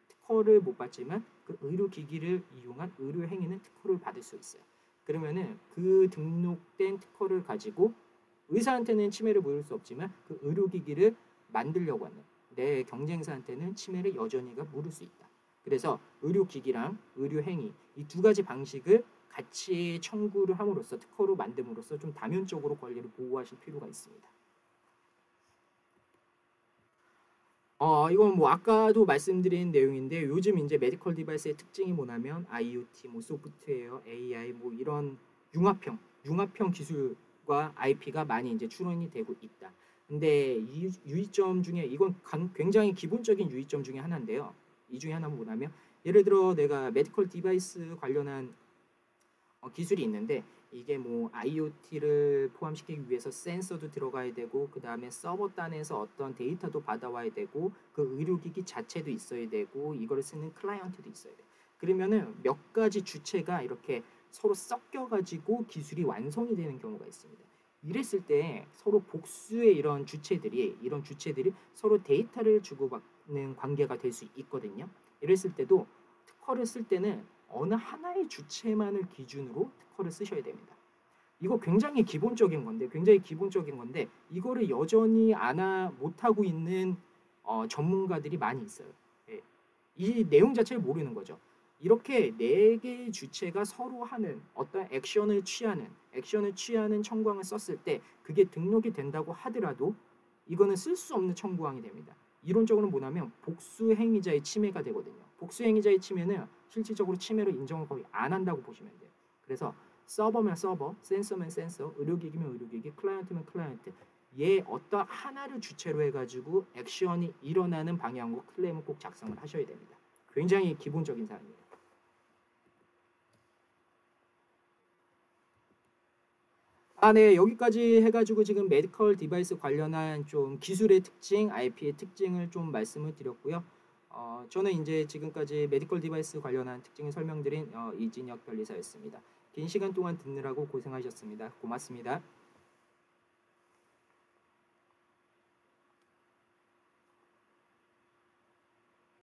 특허를 못 받지만 그 의료기기를 이용한 의료 행위는 특허를 받을 수 있어요. 그러면은 그 등록된 특허를 가지고 의사한테는 침해를 물을 수 없지만 그 의료기기를 만들려고 하는 내 경쟁사한테는 침해를 여전히가 물을 수 있다. 그래서 의료기기랑 의료행위 이 두 가지 방식을 같이 청구를 함으로써 특허로 만듦으로써 좀 다면적으로 권리를 보호하실 필요가 있습니다. 이건 뭐 아까도 말씀드린 내용인데 요즘 이제 메디컬 디바이스의 특징이 뭐냐면 IoT, 뭐 소프트웨어, AI 뭐 이런 융합형 기술과 IP가 많이 이제 출원이 되고 있다. 근데 이 유의점 중에 이건 굉장히 기본적인 유의점 중에 하나인데요. 이 중에 하나는 뭐냐면 예를 들어 내가 메디컬 디바이스 관련한 기술이 있는데 이게 뭐 IoT를 포함시키기 위해서 센서도 들어가야 되고 그 다음에 서버 단에서 어떤 데이터도 받아와야 되고 그 의료기기 자체도 있어야 되고 이걸 쓰는 클라이언트도 있어야 돼. 그러면은 몇 가지 주체가 이렇게 서로 섞여가지고 기술이 완성이 되는 경우가 있습니다. 이랬을 때 서로 복수의 이런 주체들이 서로 데이터를 주고받는 관계가 될 수 있거든요. 이랬을 때도 특허를 쓸 때는 어느 하나의 주체만을 기준으로 특허를 쓰셔야 됩니다. 이거 굉장히 기본적인 건데 이거를 여전히 못하고 있는 전문가들이 많이 있어요. 예. 이 내용 자체를 모르는 거죠. 이렇게 네 개의 주체가 서로 하는 어떤 액션을 취하는 청구항을 썼을 때 그게 등록이 된다고 하더라도 이거는 쓸 수 없는 청구항이 됩니다. 이론적으로는 뭐냐면 복수 행위자의 침해가 되거든요. 복수 행위자의 침해는 실질적으로 침해로 인정을 거의 안 한다고 보시면 돼요. 그래서 서버면 서버, 센서면 센서, 의료기기면 의료기기, 클라이언트면 클라이언트, 얘 어떤 하나를 주체로 해가지고 액션이 일어나는 방향으로 클레임을 꼭 작성을 하셔야 됩니다. 굉장히 기본적인 사항입니다. 네, 여기까지 해가지고 지금 메디컬 디바이스 관련한 좀 기술의 특징, IP의 특징을 좀 말씀을 드렸고요. 저는 이제 지금까지 메디컬 디바이스 관련한 특징을 설명드린 이진혁 변리사였습니다. 긴 시간 동안 듣느라고 고생하셨습니다. 고맙습니다.